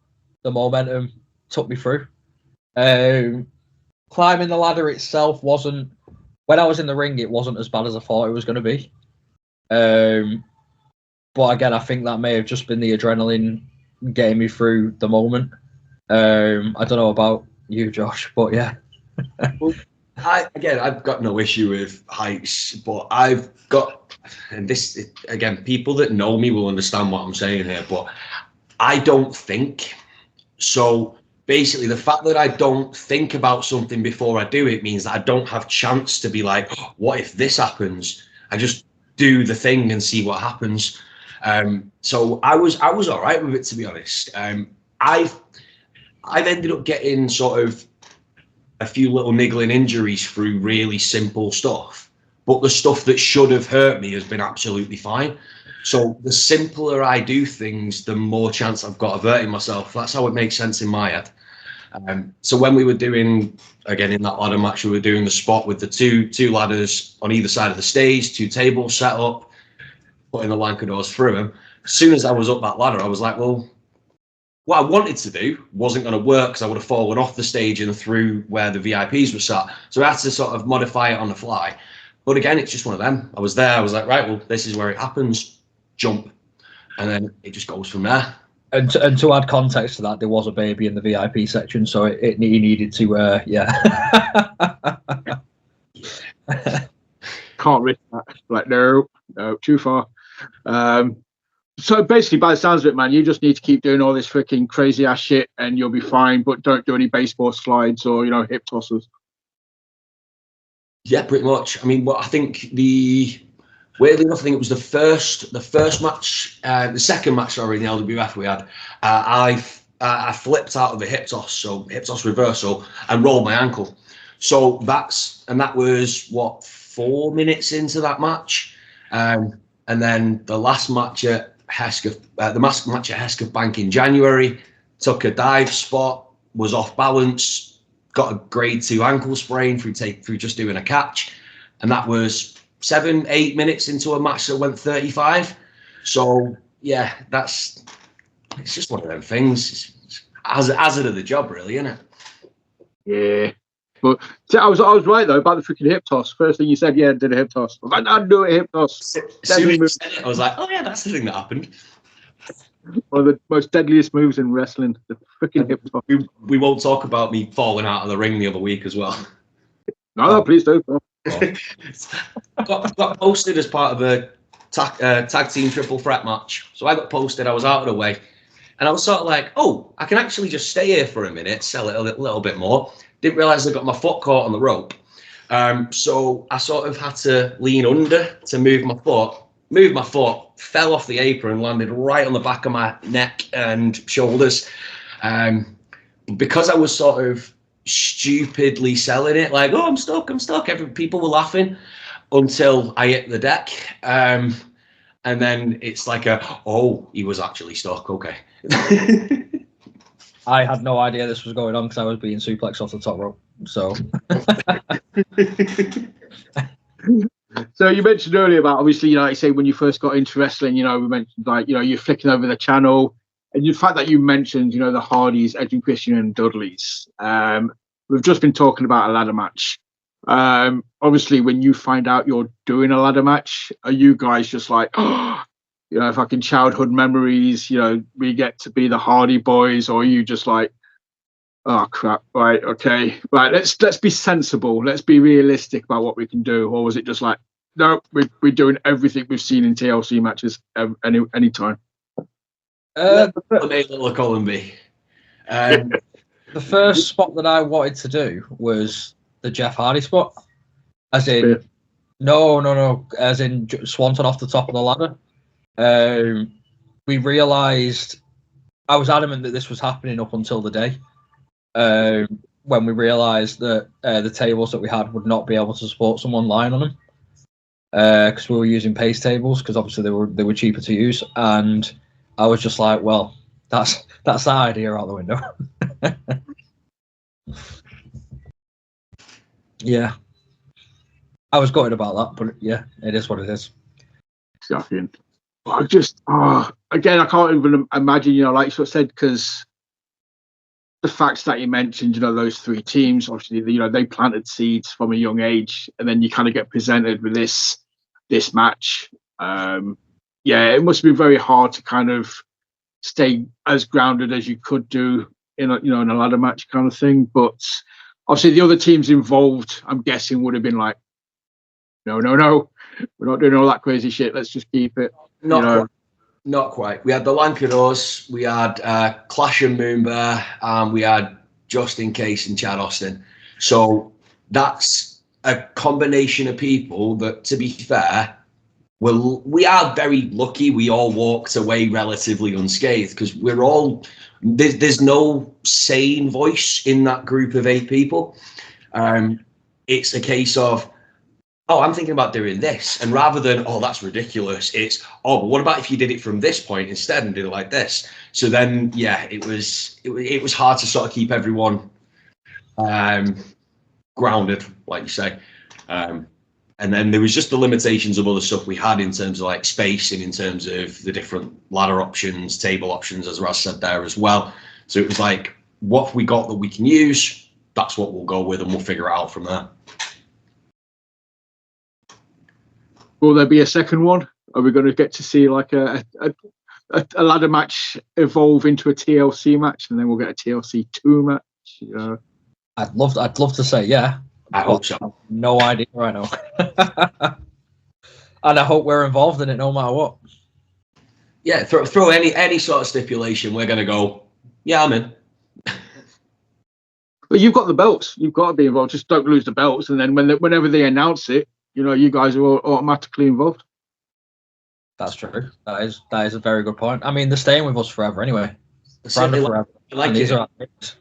the momentum took me through. Climbing the ladder itself wasn't, when I was in the ring, it wasn't as bad as I thought it was going to be. But again, I think that may have just been the adrenaline getting me through the moment. I don't know about you, Josh, but yeah. Well, I've got no issue with heights, but I've got, and this, again, people that know me will understand what I'm saying here, but I don't think. So basically, the fact that I don't think about something before I do it means that I don't have chance to be like, oh, what if this happens? I just do the thing and see what happens. So I was all right with it, to be honest. I've ended up getting sort of a few little niggling injuries through really simple stuff, but the stuff that should have hurt me has been absolutely fine. So the simpler I do things, the more chance I've got of hurting myself. That's how it makes sense in my head. So when we were doing, again, in that ladder match, we were doing the spot with the two ladders on either side of the stage, 2 tables set up, putting the Lancadores through them. As soon as I was up that ladder, I was like, well, what I wanted to do wasn't going to work because I would have fallen off the stage and through where the VIPs were sat. So I had to sort of modify it on the fly. But again, it's just one of them. I was there. I was like, right, well, this is where it happens. Jump. And then it just goes from there. And to add context to that, there was a baby in the VIP section, so he needed to, Can't risk that. Like, no, too far. So basically, by the sounds of it, man, you just need to keep doing all this freaking crazy ass shit and you'll be fine, but don't do any baseball slides or, hip tossers. Yeah, pretty much. I mean, I think weirdly enough, I think it was the first match, the second match, sorry, in the LWF we had. I flipped out of the hip toss, so hip toss reversal, and rolled my ankle. So that was 4 minutes into that match, and then the last match at Hesketh Bank in January, took a dive spot, was off balance, got a grade 2 ankle sprain through just doing a catch, and that was 7-8 minutes into a match that went 35. So yeah, it's just one of them things. It's hazard of the job, really, isn't it? Yeah. But I was right though about the freaking hip toss. First thing you said, yeah, I did a hip toss. I was like, I'd do a hip toss. As soon as you said it, I was like, oh yeah, that's the thing that happened. One of the most deadliest moves in wrestling, the freaking hip toss. We won't talk about me falling out of the ring the other week as well. No, please do. got posted as part of a tag team triple threat match. So I got posted, I was out of the way. And I was sort of like, oh, I can actually just stay here for a minute, sell it a little bit more. Didn't realise I got my foot caught on the rope. So I sort of had to lean under to move my foot, fell off the apron, landed right on the back of my neck and shoulders. Because I was sort of stupidly selling it, like, oh, I'm stuck. People were laughing until I hit the deck. And then it's like oh, he was actually stuck. Okay. I had no idea this was going on because I was being suplexed off the top rope. So. So you mentioned earlier about, obviously, you know, like you say, when you first got into wrestling, you know, we mentioned, like, you know, you're flicking over the channel, and the fact that you mentioned, you know, the Hardys, Edge and Christian and Dudleys. We've just been talking about a ladder match. Obviously, when you find out you're doing a ladder match, are you guys just like, oh, you know, fucking childhood memories, you know, we get to be the Hardy Boys, or are you just like, oh crap, right, okay, right, let's be sensible, let's be realistic about what we can do? Or was it just like, no, we're doing everything we've seen in TLC matches any time? Let me look on me. The first spot that I wanted to do was the Jeff Hardy spot, as in no, as in Swanton off the top of the ladder. We realised, I was adamant that this was happening up until the day when we realised that the tables that we had would not be able to support someone lying on them because we were using pace tables, because obviously they were cheaper to use, and I was just like, well, that's that idea out the window. Yeah, I was gutted about that, but yeah, it is what it is. Shocking. I just, again, I can't even imagine, you know, like you said, because the facts that you mentioned, you know, those three teams, obviously, you know, they planted seeds from a young age, and then you kind of get presented with this match. Yeah, it must be very hard to kind of stay as grounded as you could do in a, you know, in a ladder match kind of thing. But obviously, the other teams involved, I'm guessing, would have been like, no, we're not doing all that crazy shit. Let's just keep it. Not quite. We had the Lancadores, we had Clash and Moonbear, and we had Justin Case and Chad Austin. So that's a combination of people that, to be fair, we are very lucky. We all walked away relatively unscathed because we're all, there's no sane voice in that group of 8 people. It's a case of, oh, I'm thinking about doing this. And rather than, oh, that's ridiculous, it's, oh, but what about if you did it from this point instead and did it like this? So then, yeah, it was hard to sort of keep everyone grounded, like you say. And then there was just the limitations of other stuff we had in terms of like spacing, in terms of the different ladder options, table options, as Raz said there as well. So it was like, what have we got that we can use? That's what we'll go with, and we'll figure it out from there. Will there be a second one? Are we going to get to see like a ladder match evolve into a TLC match, and then we'll get a TLC 2 match? You know? I'd love to say yeah. I hope so. I have no idea right now. And I hope we're involved in it no matter what. Yeah, throw any sort of stipulation, we're going to go, yeah, I'm in. But you've got the belts. You've got to be involved. Just don't lose the belts. And then whenever they announce it, you know, you guys are automatically involved. That's true. That is a very good point. I mean, they're staying with us forever anyway. Forever. Like these are our names.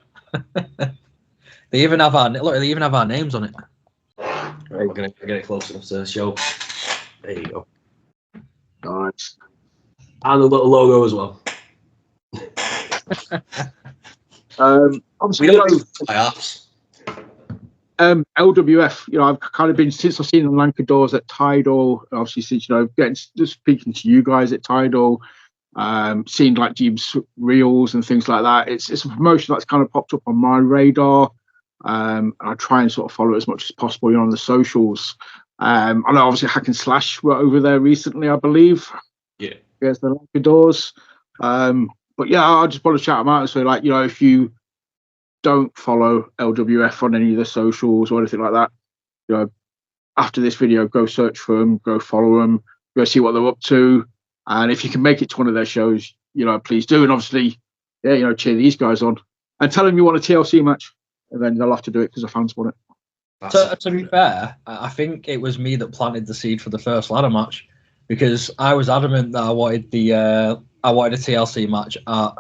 They even have our names on it. Right, we're gonna get it close enough to show. There you go. Nice. And a little logo as well. Obviously, We don't do playoffs. LWF, you know, I've kind of been, since I've seen the Lancadores at Tidal, obviously since, you know, just speaking to you guys at Tidal, seeing like Jeeves reels and things like that. It's a promotion that's kind of popped up on my radar. And I try and sort of follow it as much as possible, you know, on the socials. I know obviously Hack and Slash were over there recently, I believe. Yeah. There's the Lancadores. But yeah, I just want to shout them out and say, like, you know, if you don't follow LWF on any of the socials or anything like that, you know, after this video, go search for them, go follow them, go see what they're up to. And if you can make it to one of their shows, you know, please do. And obviously, yeah, you know, cheer these guys on and tell them you want a TLC match, and then they'll have to do it because the fans want it. To be fair, I think it was me that planted the seed for the first ladder match, because I was adamant that I wanted a TLC match at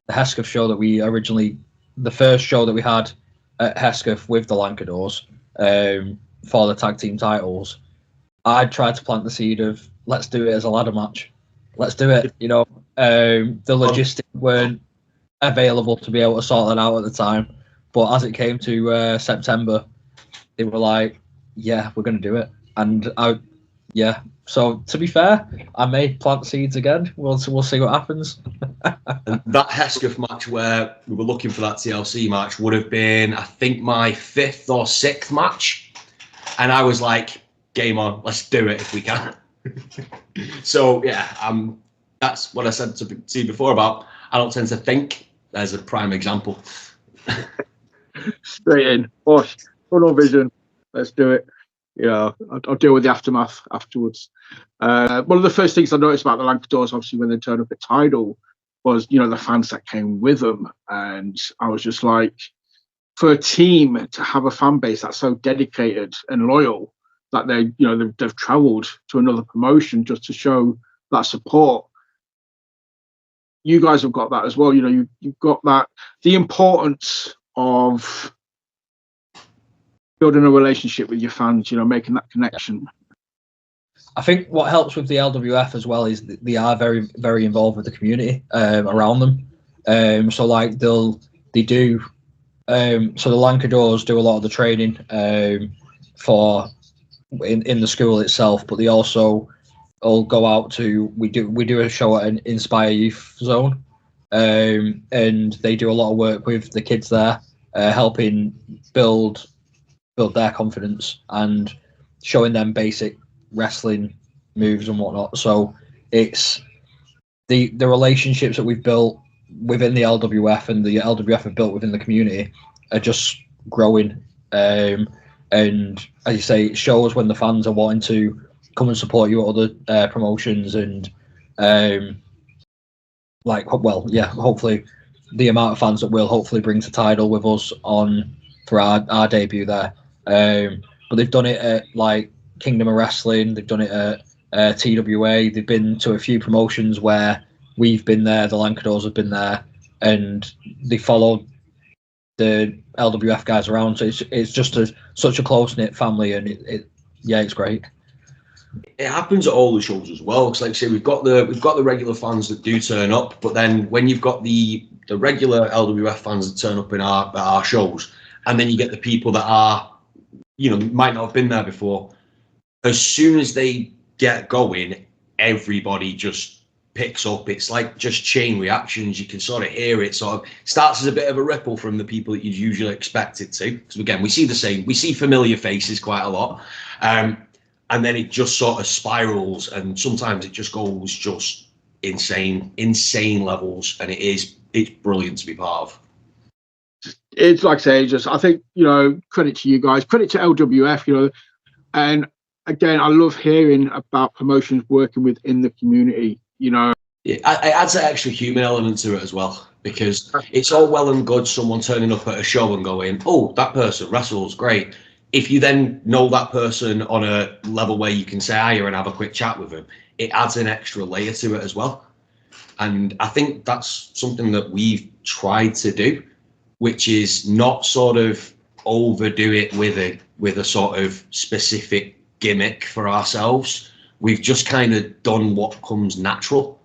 the Hesketh show that we originally, the first show that we had at Hesketh with the Lancadores for the tag team titles. I tried to plant the seed of, let's do it as a ladder match. Let's do it. You know, the logistics weren't available to be able to sort that out at the time. But as it came to September, they were like, "Yeah, we're going to do it." And So to be fair, I may plant seeds again. We'll see what happens. And that Hesketh match where we were looking for that TLC match would have been, I think, my 5th or 6th match. And I was like, game on, let's do it if we can. So, yeah, that's what I said to you before about I don't tend to think. There's a prime example. Straight in. Bosh, tunnel vision. Let's do it. Yeah, I'll deal with the aftermath afterwards. One of the first things I noticed about the Lancadores, obviously, when they turned up at Tidal, was, the fans that came with them. And I was just like, for a team to have a fan base that's so dedicated and loyal that they've travelled to another promotion just to show that support. You guys have got that as well. You've got that, the importance of building a relationship with your fans, making that connection. I think what helps with the LWF as well is they are very, very involved with the community around them. So like they do. So the Lancadores do a lot of the training for in the school itself, but they also all go out to we do a show at an Inspire Youth Zone, and they do a lot of work with the kids there, helping build their confidence and showing them basic wrestling moves and whatnot. So it's the relationships that we've built within the LWF and the LWF have built within the community are just growing. And as you say, it shows when the fans are wanting to come and support you at other promotions, and hopefully the amount of fans that we'll hopefully bring to Tidal with us on for our debut there. But they've done it at like Kingdom of Wrestling, they've done it at TWA, they've been to a few promotions where we've been there, the Lancadores have been there, and they followed the LWF guys around. So it's just such a close-knit family, and it's great. It happens at all the shows as well. Because like I say, we've got the regular fans that do turn up, but then when you've got the regular LWF fans that turn up in our shows, and then you get the people that are, might not have been there before, as soon as they get going, everybody just picks up. It's like just chain reactions. You can sort of hear it. Sort of starts as a bit of a ripple from the people that you'd usually expect it to. Because again, we see familiar faces quite a lot. And then it just sort of spirals, and sometimes it just goes just insane levels, and it's brilliant to be part of. It's like I say, I think, credit to you guys, credit to LWF, and again, I love hearing about promotions working within the community, Yeah, it adds an extra human element to it as well, because it's all well and good someone turning up at a show and going, oh, that person wrestles, great. If you then know that person on a level where you can say hiya and have a quick chat with them, it adds an extra layer to it as well. And I think that's something that we've tried to do, which is not sort of overdo it with a sort of specific gimmick for ourselves. We've just kind of done what comes natural.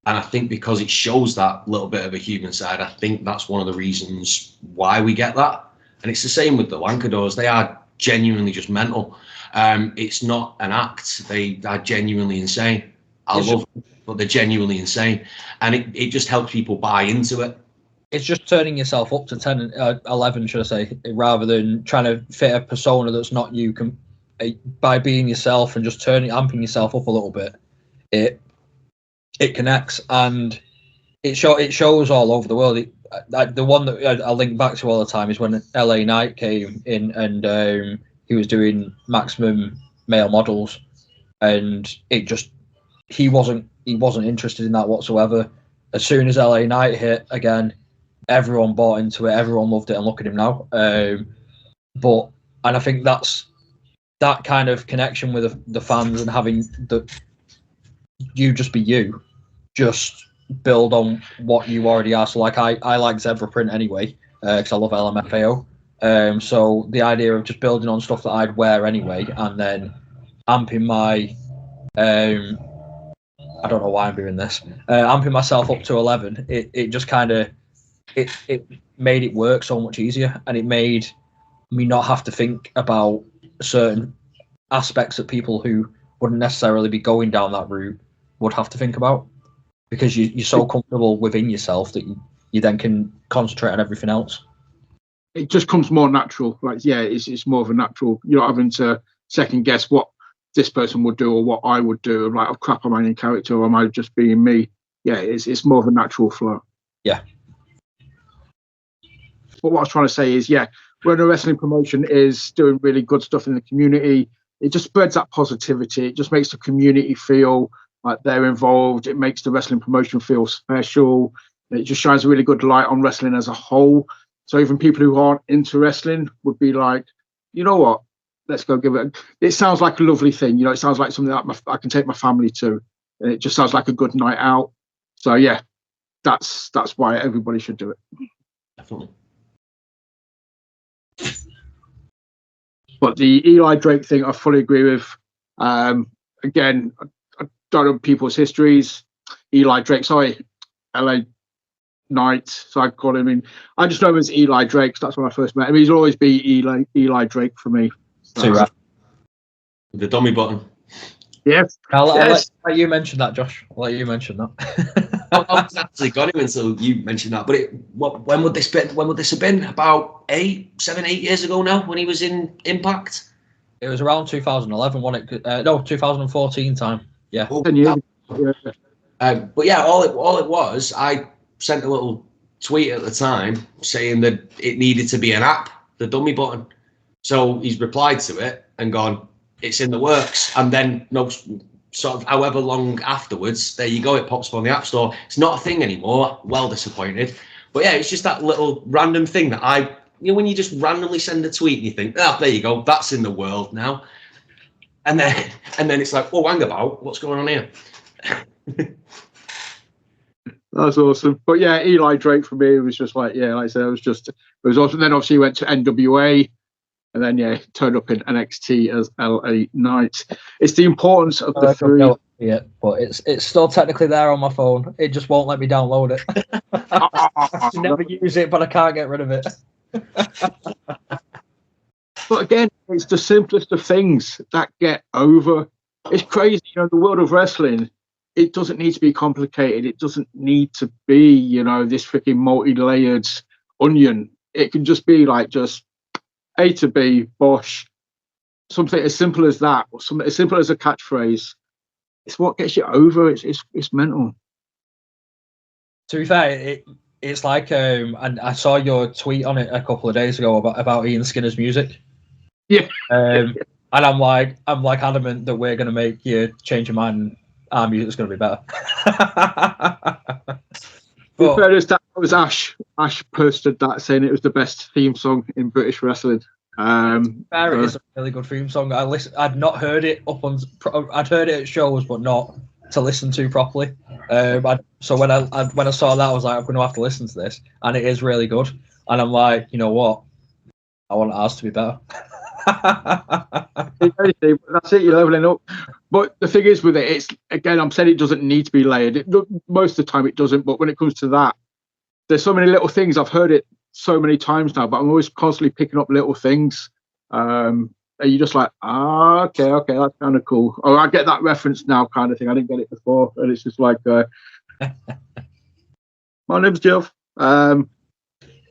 And I think because it shows that little bit of a human side, I think that's one of the reasons why we get that. And it's the same with the Lancadores. They are genuinely just mental. It's not an act. They are genuinely insane. I love them, but they're genuinely insane. And it just helps people buy into it. It's just turning yourself up to 10, 11, should I say, rather than trying to fit a persona that's not you. By being yourself and just amping yourself up a little bit, it connects, and it shows all over the world. The one that I link back to all the time is when LA Knight came in, and he was doing maximum male models, and he wasn't interested in that whatsoever. As soon as LA Knight hit again, everyone bought into it, everyone loved it, and look at him now. And I think that's that kind of connection with the fans, and having you just be you, just build on what you already are. So like I like zebra print anyway, because I love LMFAO. So the idea of just building on stuff that I'd wear anyway, and then amping my I don't know why I'm doing this, amping myself up to 11. It just kind of it made it work so much easier, and it made me not have to think about certain aspects that people who wouldn't necessarily be going down that route would have to think about, because you're so comfortable within yourself that you then can concentrate on everything else. It just comes more natural. Like, yeah, it's more of a natural. You're not having to second guess what this person would do or what I would do. I'm like, oh crap, am I in character or am I just being me? Yeah, it's more of a natural flow. Yeah. But what I was trying to say is, yeah, when a wrestling promotion is doing really good stuff in the community, it just spreads that positivity. It just makes the community feel like they're involved. It makes the wrestling promotion feel special. It just shines a really good light on wrestling as a whole. So even people who aren't into wrestling would be like, you know what, let's go give it. It sounds like a lovely thing. You know, it sounds like something that I can take my family to. And it just sounds like a good night out. So yeah, that's why everybody should do it. Definitely. But the Eli Drake thing, I fully agree with. Again, I don't know people's histories. Eli Drake, sorry, LA Knight. So I call him in. I just know him as Eli Drake. So that's when I first met him. He's always be Eli Drake for me. Too right. The dummy button. Yes. I'll let you mention that, Josh. I'll let you mention that. I actually got him until you mentioned that. But when would this have been? About 7, 8 years ago now, when he was in Impact. It was around 2011, wasn't it? No, 2014 time. Yeah. 10 years. But yeah, all it was, I sent a little tweet at the time saying that it needed to be an app, the dummy button. So he's replied to it and gone, it's in the works. And then sort of however long afterwards, there you go, it pops up on the App Store. It's not a thing anymore. Well disappointed. But yeah, it's just that little random thing that when you just randomly send a tweet and you think, there you go, that's in the world now. And then it's like, oh, hang about, what's going on here? That's awesome. But yeah, Eli Drake for me was just like, yeah, like I said, it was awesome. Then obviously he went to NWA. And then, yeah, turned up in NXT as LA Knight. It's the importance of the three. Yeah, but it's still technically there on my phone. It just won't let me download it. I never use it, but I can't get rid of it. But again, it's the simplest of things that get over. It's crazy, the world of wrestling, it doesn't need to be complicated. It doesn't need to be, this freaking multi-layered onion. It can just be like A to B, bosh, something as simple as that, or something as simple as a catchphrase. It's what gets you over. It's mental. To be fair, it's like, and I saw your tweet on it a couple of days ago about Ian Skinner's music. Yeah. And I'm like adamant that we're going to make you change your mind. And our music's going to be better. In fairness, that was Ash. Ash posted that saying it was the best theme song in British wrestling. It is a really good theme song. I'd not heard it I'd heard it at shows, but not to listen to properly. So when I saw that, I was like, I'm going to have to listen to this, and it is really good. And I'm like, you know what? I want ours to be better. That's it. You're leveling up. But the thing is with it, it's again, I'm saying it doesn't need to be layered. Most of the time it doesn't. But when it comes to that, there's so many little things. I've heard it so many times now, but I'm always constantly picking up little things. And you're just like, okay, that's kind of cool. Or I get that reference now, kind of thing. I didn't get it before, and it's just like, my name's Jeff. I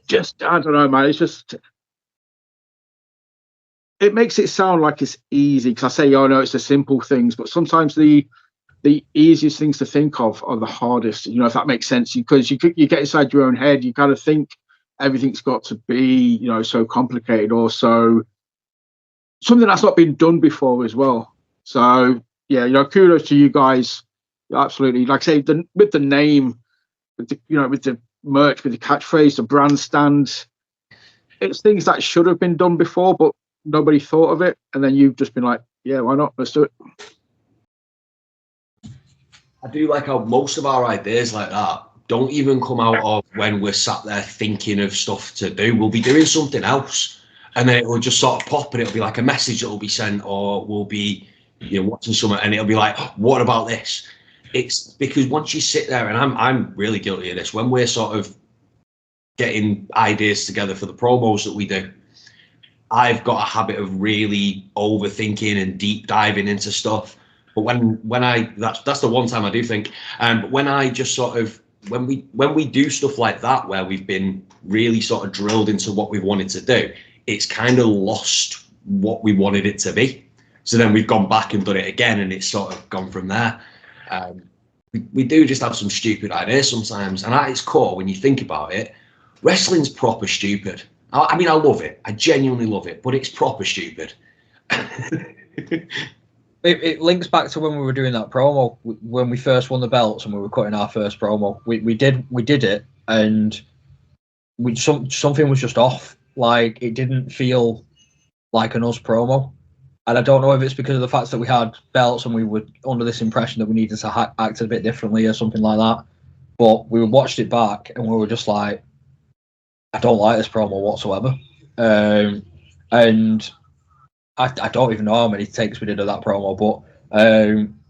don't know, man. It's just. It makes it sound like it's easy because I say, oh no, it's the simple things, but sometimes the easiest things to think of are the hardest. If that makes sense, because you get inside your own head, you kind of think everything's got to be, so complicated or so something that's not been done before as well. So yeah, kudos to you guys. Absolutely, like I say, with the name, with the merch, with the catchphrase, the brand stand, it's things that should have been done before, but nobody thought of it, and then you've just been like, yeah, why not? Let's do it. I do like how most of our ideas like that don't even come out of when we're sat there thinking of stuff to do. We'll be doing something else, and then it will just sort of pop, and it'll be like a message that will be sent, or we'll be watching something, and it'll be like, what about this? It's because once you sit there, and I'm really guilty of this, when we're sort of getting ideas together for the promos that we do, I've got a habit of really overthinking and deep diving into stuff. But when I that's the one time I do think. But when I just sort of when we do stuff like that where we've been really sort of drilled into what we wanted to do, it's kind of lost what we wanted it to be. So then we've gone back and done it again, and it's sort of gone from there. We do just have some stupid ideas sometimes, and at its core, when you think about it, wrestling's proper stupid. I mean, I love it. I genuinely love it, but it's proper stupid. It links back to when we were doing that promo, when we first won the belts and we were cutting our first promo. We did it, and something was just off. Like, it didn't feel like an us promo. And I don't know if it's because of the fact that we had belts and we were under this impression that we needed to act a bit differently or something like that. But we watched it back and we were just like, I don't like this promo whatsoever. And I don't even know how many takes we did of that promo. But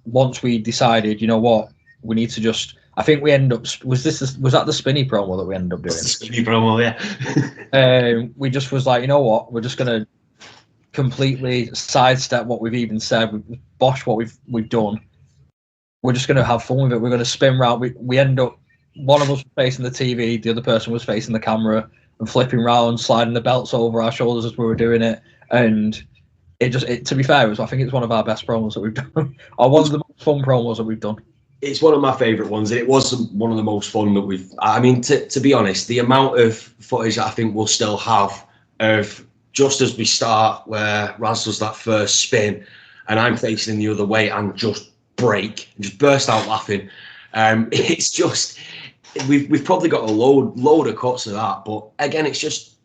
once we decided, you know what, we need to just... I think we ended up... Was that the spinny promo that we ended up doing? The spinny promo, yeah. We just was like, you know what, we're just going to completely sidestep what we've even said. We've boshed what we've done. We're just going to have fun with it. We're going to spin round. We end up, one of us was facing the TV, the other person was facing the camera and flipping round, sliding the belts over our shoulders as we were doing it. And to be fair, I think it's one of our best promos that we've done, or one of the most fun promos that we've done. It's one of my favourite ones, and it was one of the most fun that we've... I mean, to be honest, the amount of footage that I think we'll still have of just as we start, where Raz does that first spin and I'm facing the other way and just break and just burst out laughing. It's just... We've probably got a load of cuts of that, but again, it's just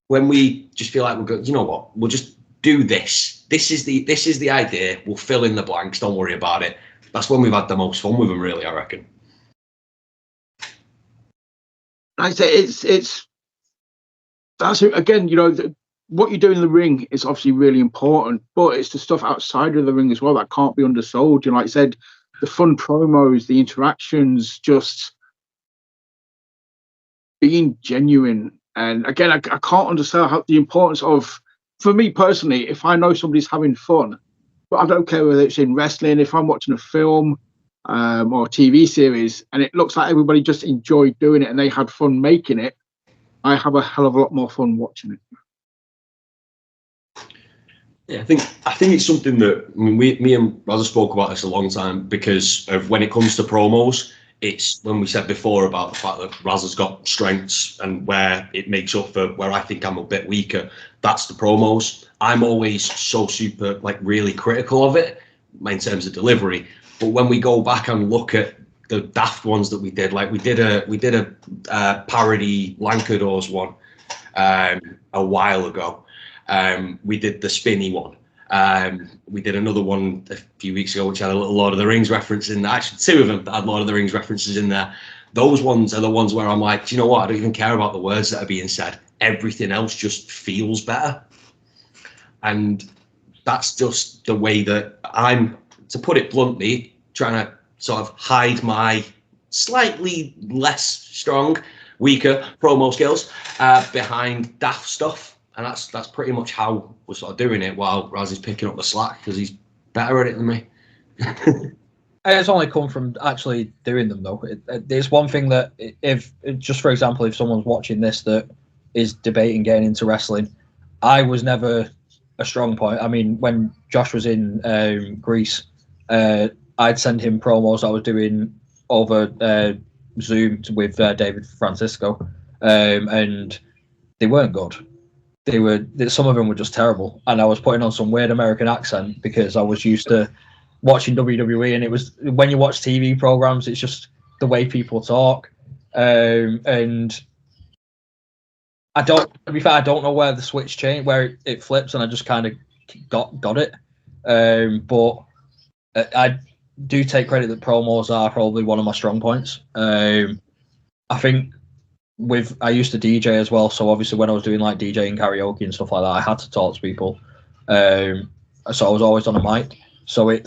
when we just feel like we're going, you know what, we'll just do this. This is the idea. We'll fill in the blanks. Don't worry about it. That's when we've had the most fun with them, really, I reckon. I say that's again, you know, what you do in the ring is obviously really important, but it's the stuff outside of the ring as well that can't be undersold. You know, like I said, the fun promos, the interactions, just being genuine. And again, I can't understand how the importance of, for me personally, if I know somebody's having fun, but I don't care whether it's in wrestling, if I'm watching a film or a TV series and it looks like everybody just enjoyed doing it and they had fun making it, I have a hell of a lot more fun watching it. Yeah, I think it's something that, I mean, me and Raz spoke about this a long time, because of when it comes to promos, it's when we said before about the fact that Raz has got strengths and where it makes up for where I think I'm a bit weaker. That's the promos. I'm always so super, like, really critical of it in terms of delivery. But when we go back and look at the daft ones that we did, like we did a parody Lancadores one a while ago. We did the spinny one. We did another one a few weeks ago which had a little Lord of the Rings reference in there. Actually, two of them that had Lord of the Rings references in there. Those ones are the ones where I'm like, do you know what? I don't even care about the words that are being said. Everything else just feels better. And that's just the way that I'm, to put it bluntly, trying to sort of hide my slightly less strong, weaker promo skills behind daft stuff. And that's pretty much how we're sort of doing it, while Raz is picking up the slack because he's better at it than me. It's only come from actually doing them, though. There's one thing that, if just for example, if someone's watching this that is debating getting into wrestling, I was never a strong point. I mean, when Josh was in Greece, I'd send him promos I was doing over Zoom with David Francisco, and they weren't good. Some of them were just terrible, and I was putting on some weird American accent because I was used to watching WWE, and it was, when you watch TV programs, it's just the way people talk, and to be fair, I don't know where the switch changed, where it flips, and I just kind of got it. But I do take credit that promos are probably one of my strong points. I think I used to DJ as well, so obviously when I was doing like DJing karaoke and stuff like that, I had to talk to people. So I was always on a mic. So I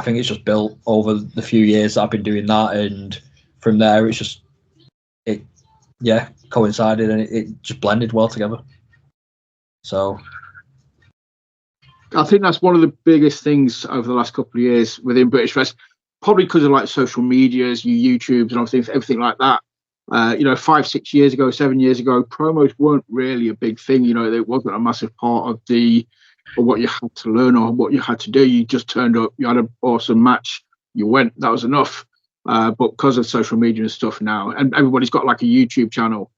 think it's just built over the few years that I've been doing that, and from there it's just yeah, coincided and it just blended well together. So I think that's one of the biggest things over the last couple of years within British wrestling, probably because of like social medias, YouTubes, and everything like that. 5, 6 years ago, 7 years ago, promos weren't really a big thing. It wasn't a massive part of what you had to learn or what you had to do. You just turned up, you had an awesome match, you went, that was enough. But because of social media and stuff now, and everybody's got like a YouTube channel,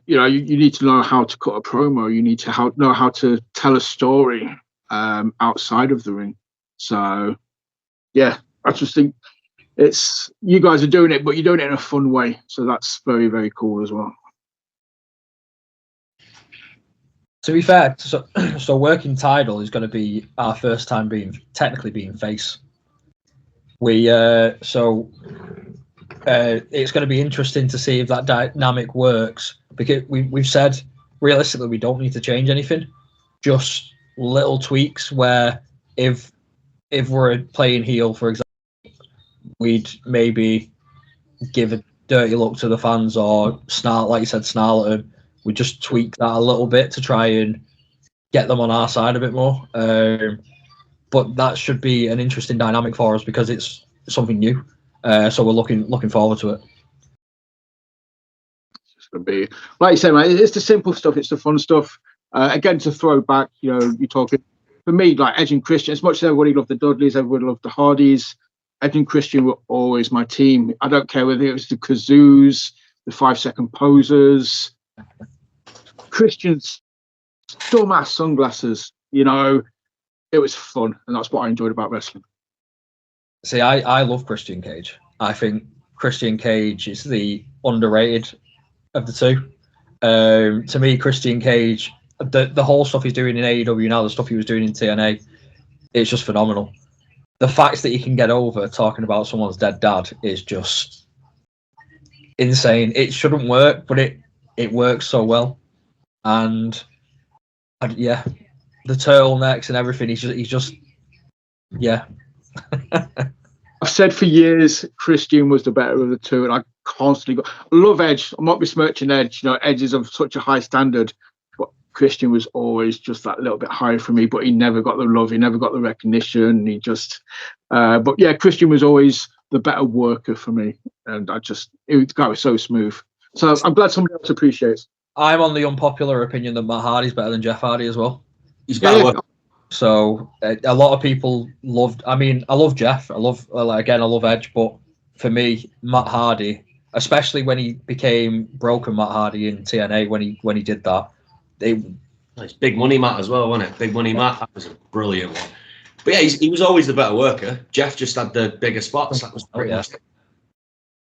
you need to know how to cut a promo. You need to know how to tell a story outside of the ring. So, yeah, I just think it's you guys are doing it, but you're doing it in a fun way. So that's very, very cool as well. to be fair, so working Tidal is going to be our first time technically being face. It's going to be interesting to see if that dynamic works, because we've said realistically we don't need to change anything, just little tweaks where if we're playing heel, for example, we'd maybe give a dirty look to the fans or snarl, like you said, snarl at them. We just tweak that a little bit to try and get them on our side a bit more. But that should be an interesting dynamic for us because it's something new. So we're looking forward to it. It's going to be, like you say, mate, it's the simple stuff. It's the fun stuff. Again, to throw back, you're talking, for me, like Edge and Christian, as much as everybody loved the Dudleys, everybody loved the Hardys, Edge and Christian were always my team. I don't care whether it was the Kazoos, the 5-second posers, Christian's dumbass sunglasses. It was fun, and that's what I enjoyed about wrestling. See, I love Christian Cage. I think Christian Cage is the underrated of the two. To me, Christian Cage, the whole stuff he's doing in AEW now, the stuff he was doing in TNA, it's just phenomenal. The fact that he can get over talking about someone's dead dad is just insane. It shouldn't work, but it works so well. And yeah, the turtlenecks and everything, he's just yeah. I've said for years Christian was the better of the two, and I constantly love Edge. I'm not besmirching Edge. Edge is of such a high standard, but Christian was always just that little bit higher for me. But he never got the love, he never got the recognition. But yeah, Christian was always the better worker for me, and the guy was so smooth. So I'm glad somebody else appreciates. I'm on the unpopular opinion that Matt Hardy's better than Jeff Hardy as well. He's better. Yeah. So a lot of people loved. I mean, I love Jeff. I love Edge, but for me, Matt Hardy, especially when he became broken Matt Hardy in TNA, when he did that, it's Big Money Matt as well, wasn't it? Big Money Matt, that was a brilliant one. But yeah, he was always the better worker. Jeff just had the bigger spots. That was fantastic.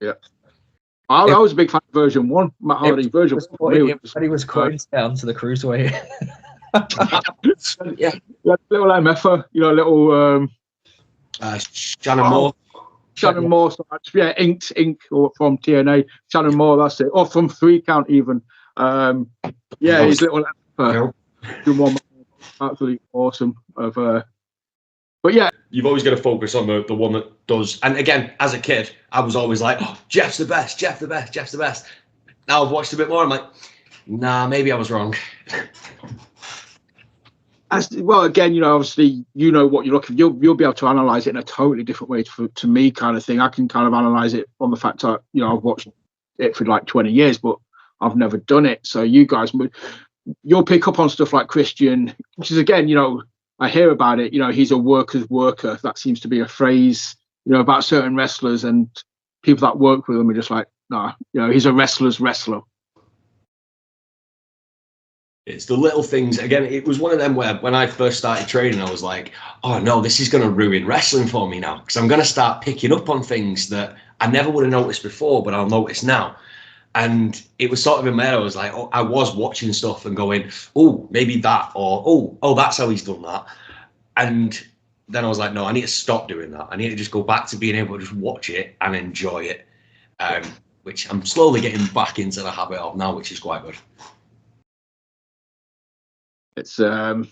Yeah. I was a big fan of version 1, Matt Hardy version 1. When he was cutting down to the cruiserweight. Yeah, little MFer, little Shannon Moore. Shannon Moore, yeah, Ink or from TNA. Shannon Moore, that's it. Or from 3 Count even. His little MFer. Absolutely awesome. But yeah, you've always got to focus on the one that does. And again, as a kid, I was always like, "Oh, Jeff's the best. Jeff the best. Jeff's the best." Now I've watched a bit more. I'm like, nah, maybe I was wrong. Again, obviously, what you're looking. You'll be able to analyze it in a totally different way to me, kind of thing. I can kind of analyze it on the fact that I've watched it for like 20 years, but I've never done it. So you guys, you'll pick up on stuff like Christian, which is again, I hear about it. He's a worker's worker. That seems to be a phrase, about certain wrestlers, and people that work with them are just like, nah, he's a wrestler's wrestler. It's the little things. Again, it was one of them where when I first started training, I was like, oh no, this is going to ruin wrestling for me now, because I'm going to start picking up on things that I never would have noticed before, but I'll notice now. And it was sort of in my head, I was like, oh, I was watching stuff and going, oh, maybe that, or oh, that's how he's done that. And then I was like, no, I need to stop doing that. I need to just go back to being able to just watch it and enjoy it, which I'm slowly getting back into the habit of now, which is quite good. It's I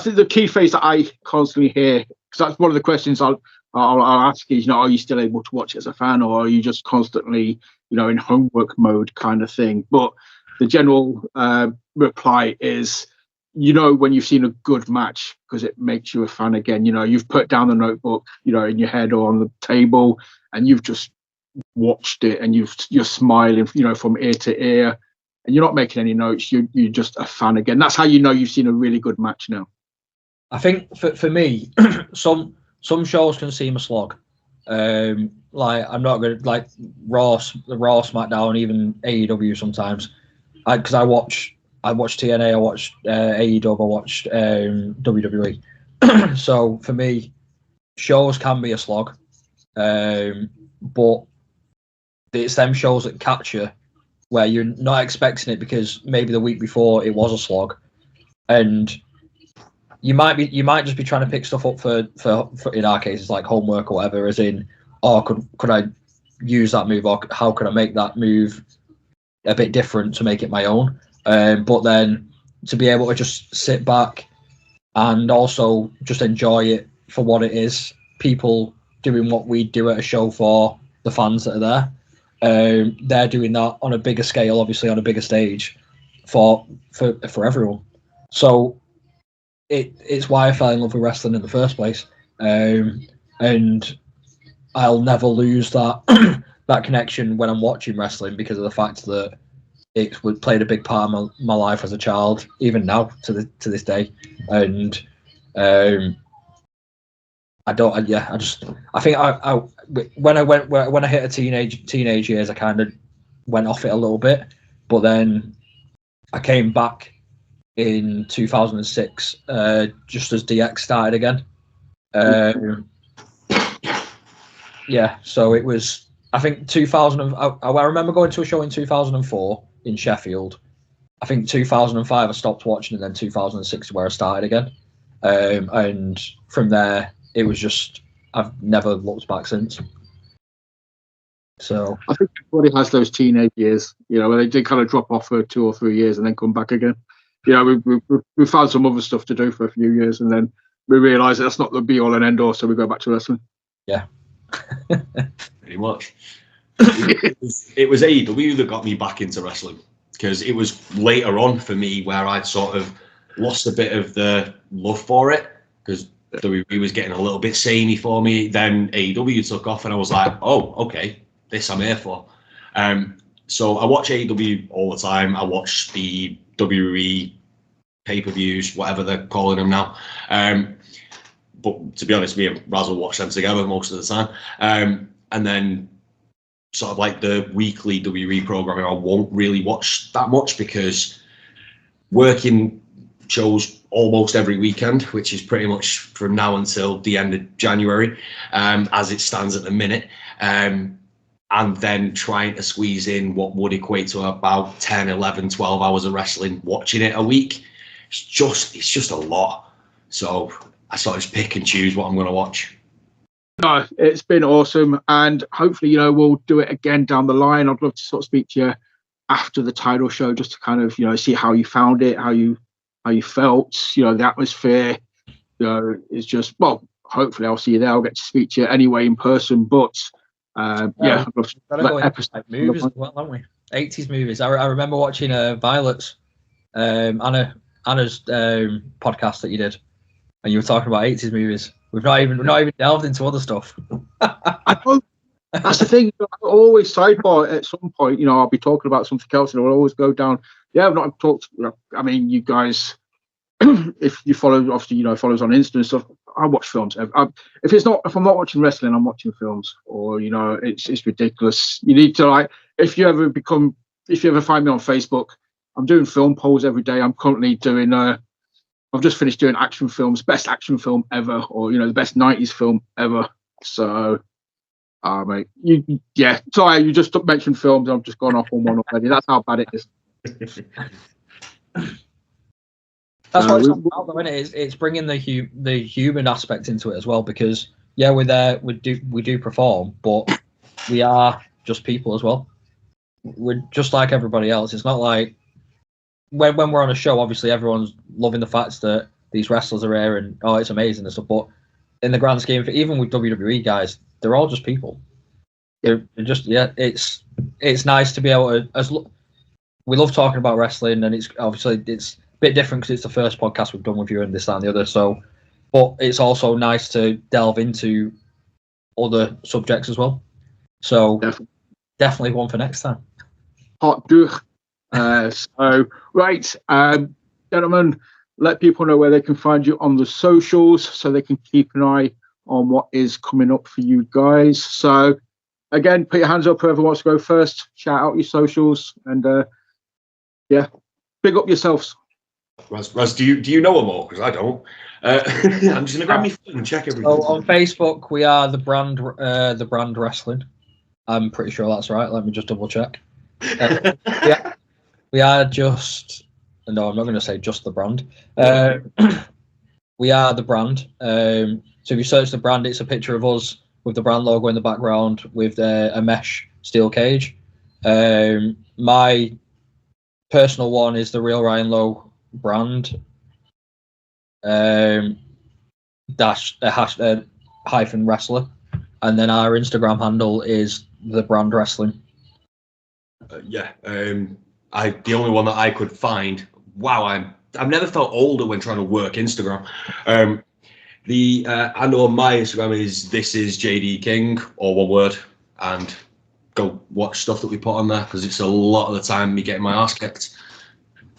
think the key phrase that I constantly hear, because that's one of the questions I'll I'll ask you, are you still able to watch it as a fan, or are you just constantly, in homework mode kind of thing? But the general reply is, when you've seen a good match, because it makes you a fan again. You've put down the notebook, in your head or on the table, and you've just watched it, and you're smiling, from ear to ear, and you're not making any notes. You're just a fan again. That's how you've seen a really good match now. I think for me, some shows can seem a slog. Like, I'm not gonna, like, the Raw, SmackDown, even AEW sometimes. Because I watch TNA, I watch AEW, I watch WWE. So for me, shows can be a slog, but it's them shows that capture where you're not expecting it, because maybe the week before it was a slog, and you might just be trying to pick stuff up for in our cases, like homework or whatever, as in, could I use that move, or how could I make that move a bit different to make it my own? But then to be able to just sit back and also just enjoy it for what it is, people doing what we do at a show for the fans that are there. They're doing that on a bigger scale, obviously on a bigger stage for everyone. So it's why I fell in love with wrestling in the first place, and I'll never lose that that connection when I'm watching wrestling, because of the fact that it played a big part of my life as a child, even now to this day. And I think when I hit a teenage years, I kind of went off it a little bit, but then I came back in 2006, just as DX started again. So it was, I think 2000. I remember going to a show in 2004 in Sheffield. I think 2005 I stopped watching, and then 2006 where I started again. And from there, it was just, I've never looked back since. So I think everybody has those teenage years, where they did kind of drop off for 2 or 3 years and then come back again. We found some other stuff to do for a few years, and then we realised that's not the be all and end all, so we go back to wrestling. Yeah. Pretty much. It was AEW that got me back into wrestling, because it was later on for me where I'd sort of lost a bit of the love for it, because WWE was getting a little bit samey for me. Then AEW took off, and I was like, oh, okay, this I'm here for. So I watch AEW all the time. I watch the WWE pay-per-views, whatever they're calling them now. But to be honest, me and Raz will watch them together most of the time. And then sort of like the weekly WWE programming, I won't really watch that much, because working shows almost every weekend, which is pretty much from now until the end of January, as it stands at the minute. And then trying to squeeze in what would equate to about 10, 11, 12 hours of wrestling, watching it a week. It's just a lot. So I sort of just pick and choose what I'm going to watch. No, it's been awesome, and hopefully, we'll do it again down the line. I'd love to sort of speak to you after the title show, just to kind of, see how you found it, how you felt, the atmosphere. It's just, well, hopefully I'll see you there. I'll get to speak to you anyway in person, but I'd love to go like movies as well, haven't we? 80s movies. I remember watching Violet's Anna's podcast that you did, and you were talking about 80s movies. We've not even delved into other stuff. I know. That's the thing. I always sidebar at some point. I'll be talking about something else, and I'll always go down. Yeah, I've not talked. I mean, you guys, if you follow, obviously, follow us on Insta and stuff. I watch films. If I'm not watching wrestling, I'm watching films. Or it's ridiculous. You need to, if you ever find me on Facebook, I'm doing film polls every day. I'm currently doing. I've just finished doing action films, best action film ever, or the best 90s film ever. So, mate, sorry, you just mentioned films. I've just gone off on one already. That's how bad it is. That's what it's about, though, isn't it? It's bringing the human aspect into it as well, because we're there, we do perform, but we are just people as well. We're just like everybody else. It's not like when we're on a show, obviously everyone's loving the fact that these wrestlers are here and it's amazing and stuff, but in the grand scheme, even with WWE guys, they're all just people. They're just It's nice to be able to. We love talking about wrestling, and it's obviously it's a bit different because it's the first podcast we've done with you and this, that, and the other. So, but it's also nice to delve into other subjects as well. So definitely one for next time. Hot do. So right, gentlemen, let people know where they can find you on the socials so they can keep an eye on what is coming up for you guys. So again, put your hands up, whoever wants to go first. Shout out your socials and big up yourselves. Raz, do you know them all? Because I don't. I'm just gonna grab my phone and check everything. So on Facebook, we are the brand wrestling. I'm pretty sure that's right. Let me just double check. We are just. No, I'm not going to say just the brand. We are the brand. So if you search the brand, it's a picture of us with the brand logo in the background with a mesh steel cage. My personal one is the Real Ryan Lowe brand. Hyphen wrestler, and then our Instagram handle is the brand wrestling. The only one that I could find. Wow, I've never felt older when trying to work Instagram. The handle on my Instagram is this is JD King, or one word, and go watch stuff that we put on there because it's a lot of the time me getting my ass kicked.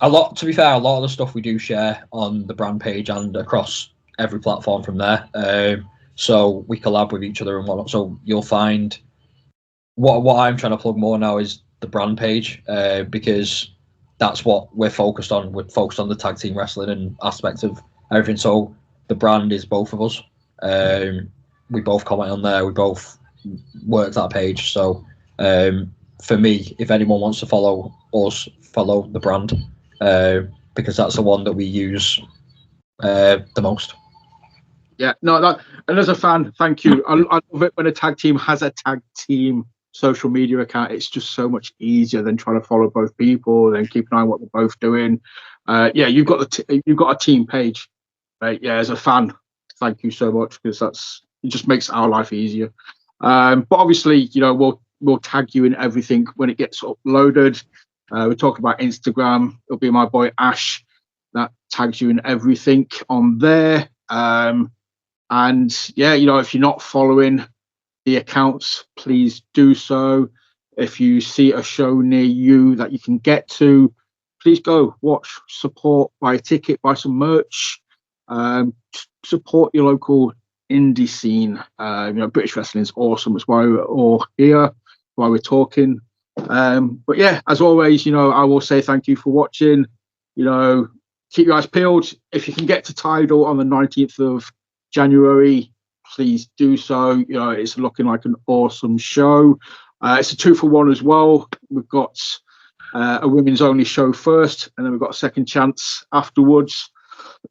To be fair, a lot of the stuff we do share on the brand page and across every platform from there. So we collab with each other and whatnot. So you'll find what I'm trying to plug more now is the brand page because that's what we're focused on. We're focused on the tag team wrestling and aspects of everything. So the brand is both of us. We both comment on there. We both work that page. So for me, if anyone wants to follow us, follow the brand because that's the one that we use the most. Yeah, no, and as a fan, thank you. I love it when a tag team has a tag team social media account. It's just so much easier than trying to follow both people and keep an eye on what they're both doing. You've got a team page, right? Yeah, as a fan, thank you so much because it just makes our life easier. But obviously, we'll tag you in everything when it gets uploaded. We're talking about Instagram. It'll be my boy Ash that tags you in everything on there. And if you're not following the accounts, please do so. If you see a show near you that you can get to, please go watch, support, buy a ticket, buy some merch, support your local indie scene. British wrestling is awesome. That's why we're all here, why we're talking. But yeah, as always, I will say thank you for watching. Keep your eyes peeled. If you can get to Tidal on the 19th of January, please do so. It's looking like an awesome show. It's a 2-for-1 as well. We've got a women's only show first, and then we've got a second chance afterwards.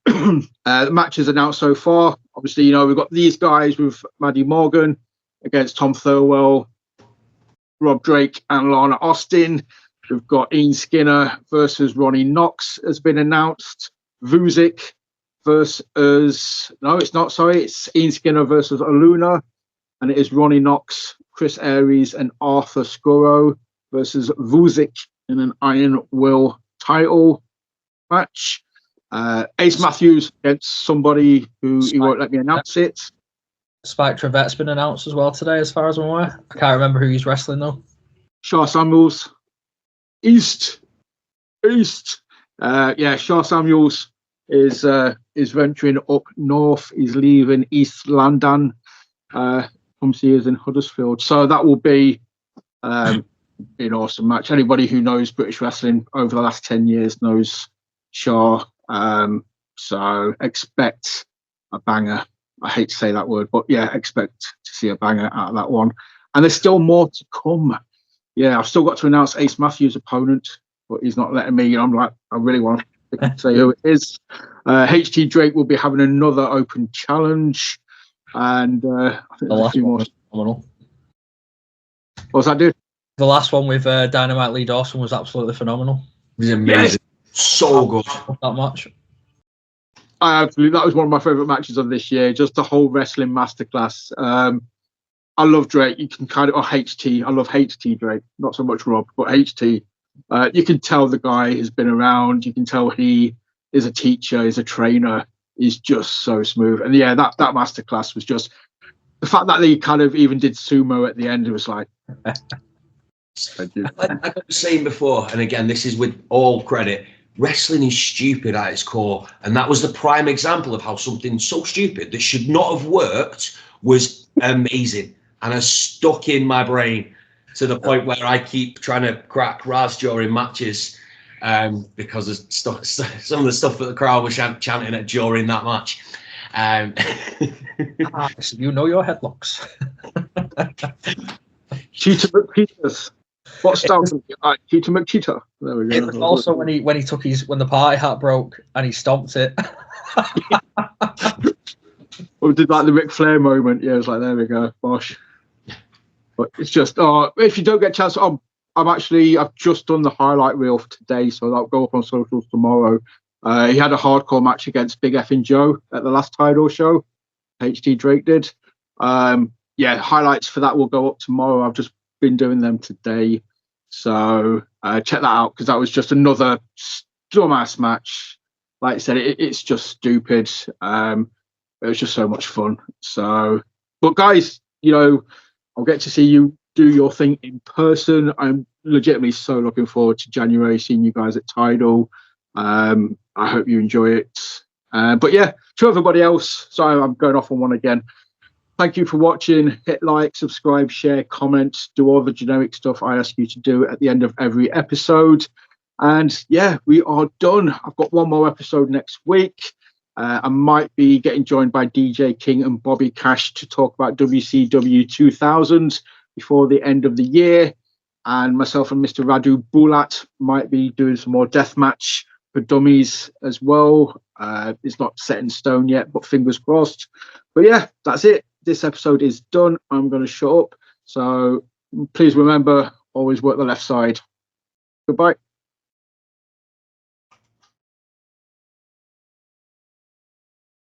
The matches announced so far. Obviously, we've got these guys with Maddy Morgan against Tom Thurwell, Rob Drake, and Lana Austin. We've got Ian Skinner versus Ronnie Knox has been announced. Vuzic versus it's Ian Skinner versus Aluna, and it is Ronnie Knox, Chris Aries, and Arthur Scuro versus Vuzic in an Iron Will title match. Ace Matthews against somebody who he won't let me announce it. Spike Trevette's been announced as well today, as far as I'm aware. I can't remember who he's wrestling though. Shaw Samuels, East. Shaw Samuels is venturing up north. He's leaving East London. Comes here in Huddersfield. So that will be an awesome match. Anybody who knows British wrestling over the last 10 years knows Shaw. So expect a banger. I hate to say that word, but yeah, expect to see a banger out of that one. And there's still more to come. Yeah, I've still got to announce Ace Matthews' opponent, but he's not letting me. I'm like, I really want to say who it is. HT Drake will be having another open challenge. And I think there's a few more. Phenomenal. What's that, dude? The last one with Dynamite Lee Dawson was absolutely phenomenal. It was amazing. Yes. So good. That much. Absolutely, that was one of my favorite matches of this year. Just the whole wrestling masterclass. I love Drake. You can kind of, or HT. I love HT Drake, not so much Rob, but HT. You can tell the guy has been around. You can tell he is a teacher, is a trainer. He's just so smooth. And yeah, that masterclass was just the fact that they kind of even did sumo at the end. It was like, thank you. Like I was saying before, and again, this is with all credit. Wrestling is stupid at its core, and that was the prime example of how something so stupid that should not have worked was amazing and has stuck in my brain to the point where I keep trying to crack Raz during matches because of some of the stuff that the crowd was chanting at during that match. So you know your headlocks. Cheetah McPeters. What style? Cheetah McCheetah. There we go. It was also when he took when the party hat broke and he stomped it. Or did like the Ric Flair moment? Yeah, it's like there we go, bosh. But it's just, if you don't get a chance, I've just done the highlight reel for today, so that'll go up on socials tomorrow. He had a hardcore match against Big F and Joe at the last Tidal show. HT Drake did. Yeah, highlights for that will go up tomorrow. I've just been doing them today, so check that out because that was just another dumbass match. Like I said, it's just stupid. It was just so much fun. So, but guys, I'll get to see you do your thing in person. I'm legitimately so looking forward to January, seeing you guys at Tidal. I hope you enjoy it. But yeah, to everybody else, sorry, I'm going off on one again. Thank you for watching. Hit like, subscribe, share, comment, do all the generic stuff I ask you to do at the end of every episode. And yeah, we are done. I've got one more episode next week. I might be getting joined by DJ King and Bobby Cash to talk about WCW 2000 before the end of the year. And myself and Mr. Radu Bulat might be doing some more deathmatch for dummies as well. It's not set in stone yet, but fingers crossed. But yeah, that's it. This episode is done. I'm going to shut up. So please remember, always work the left side. Goodbye.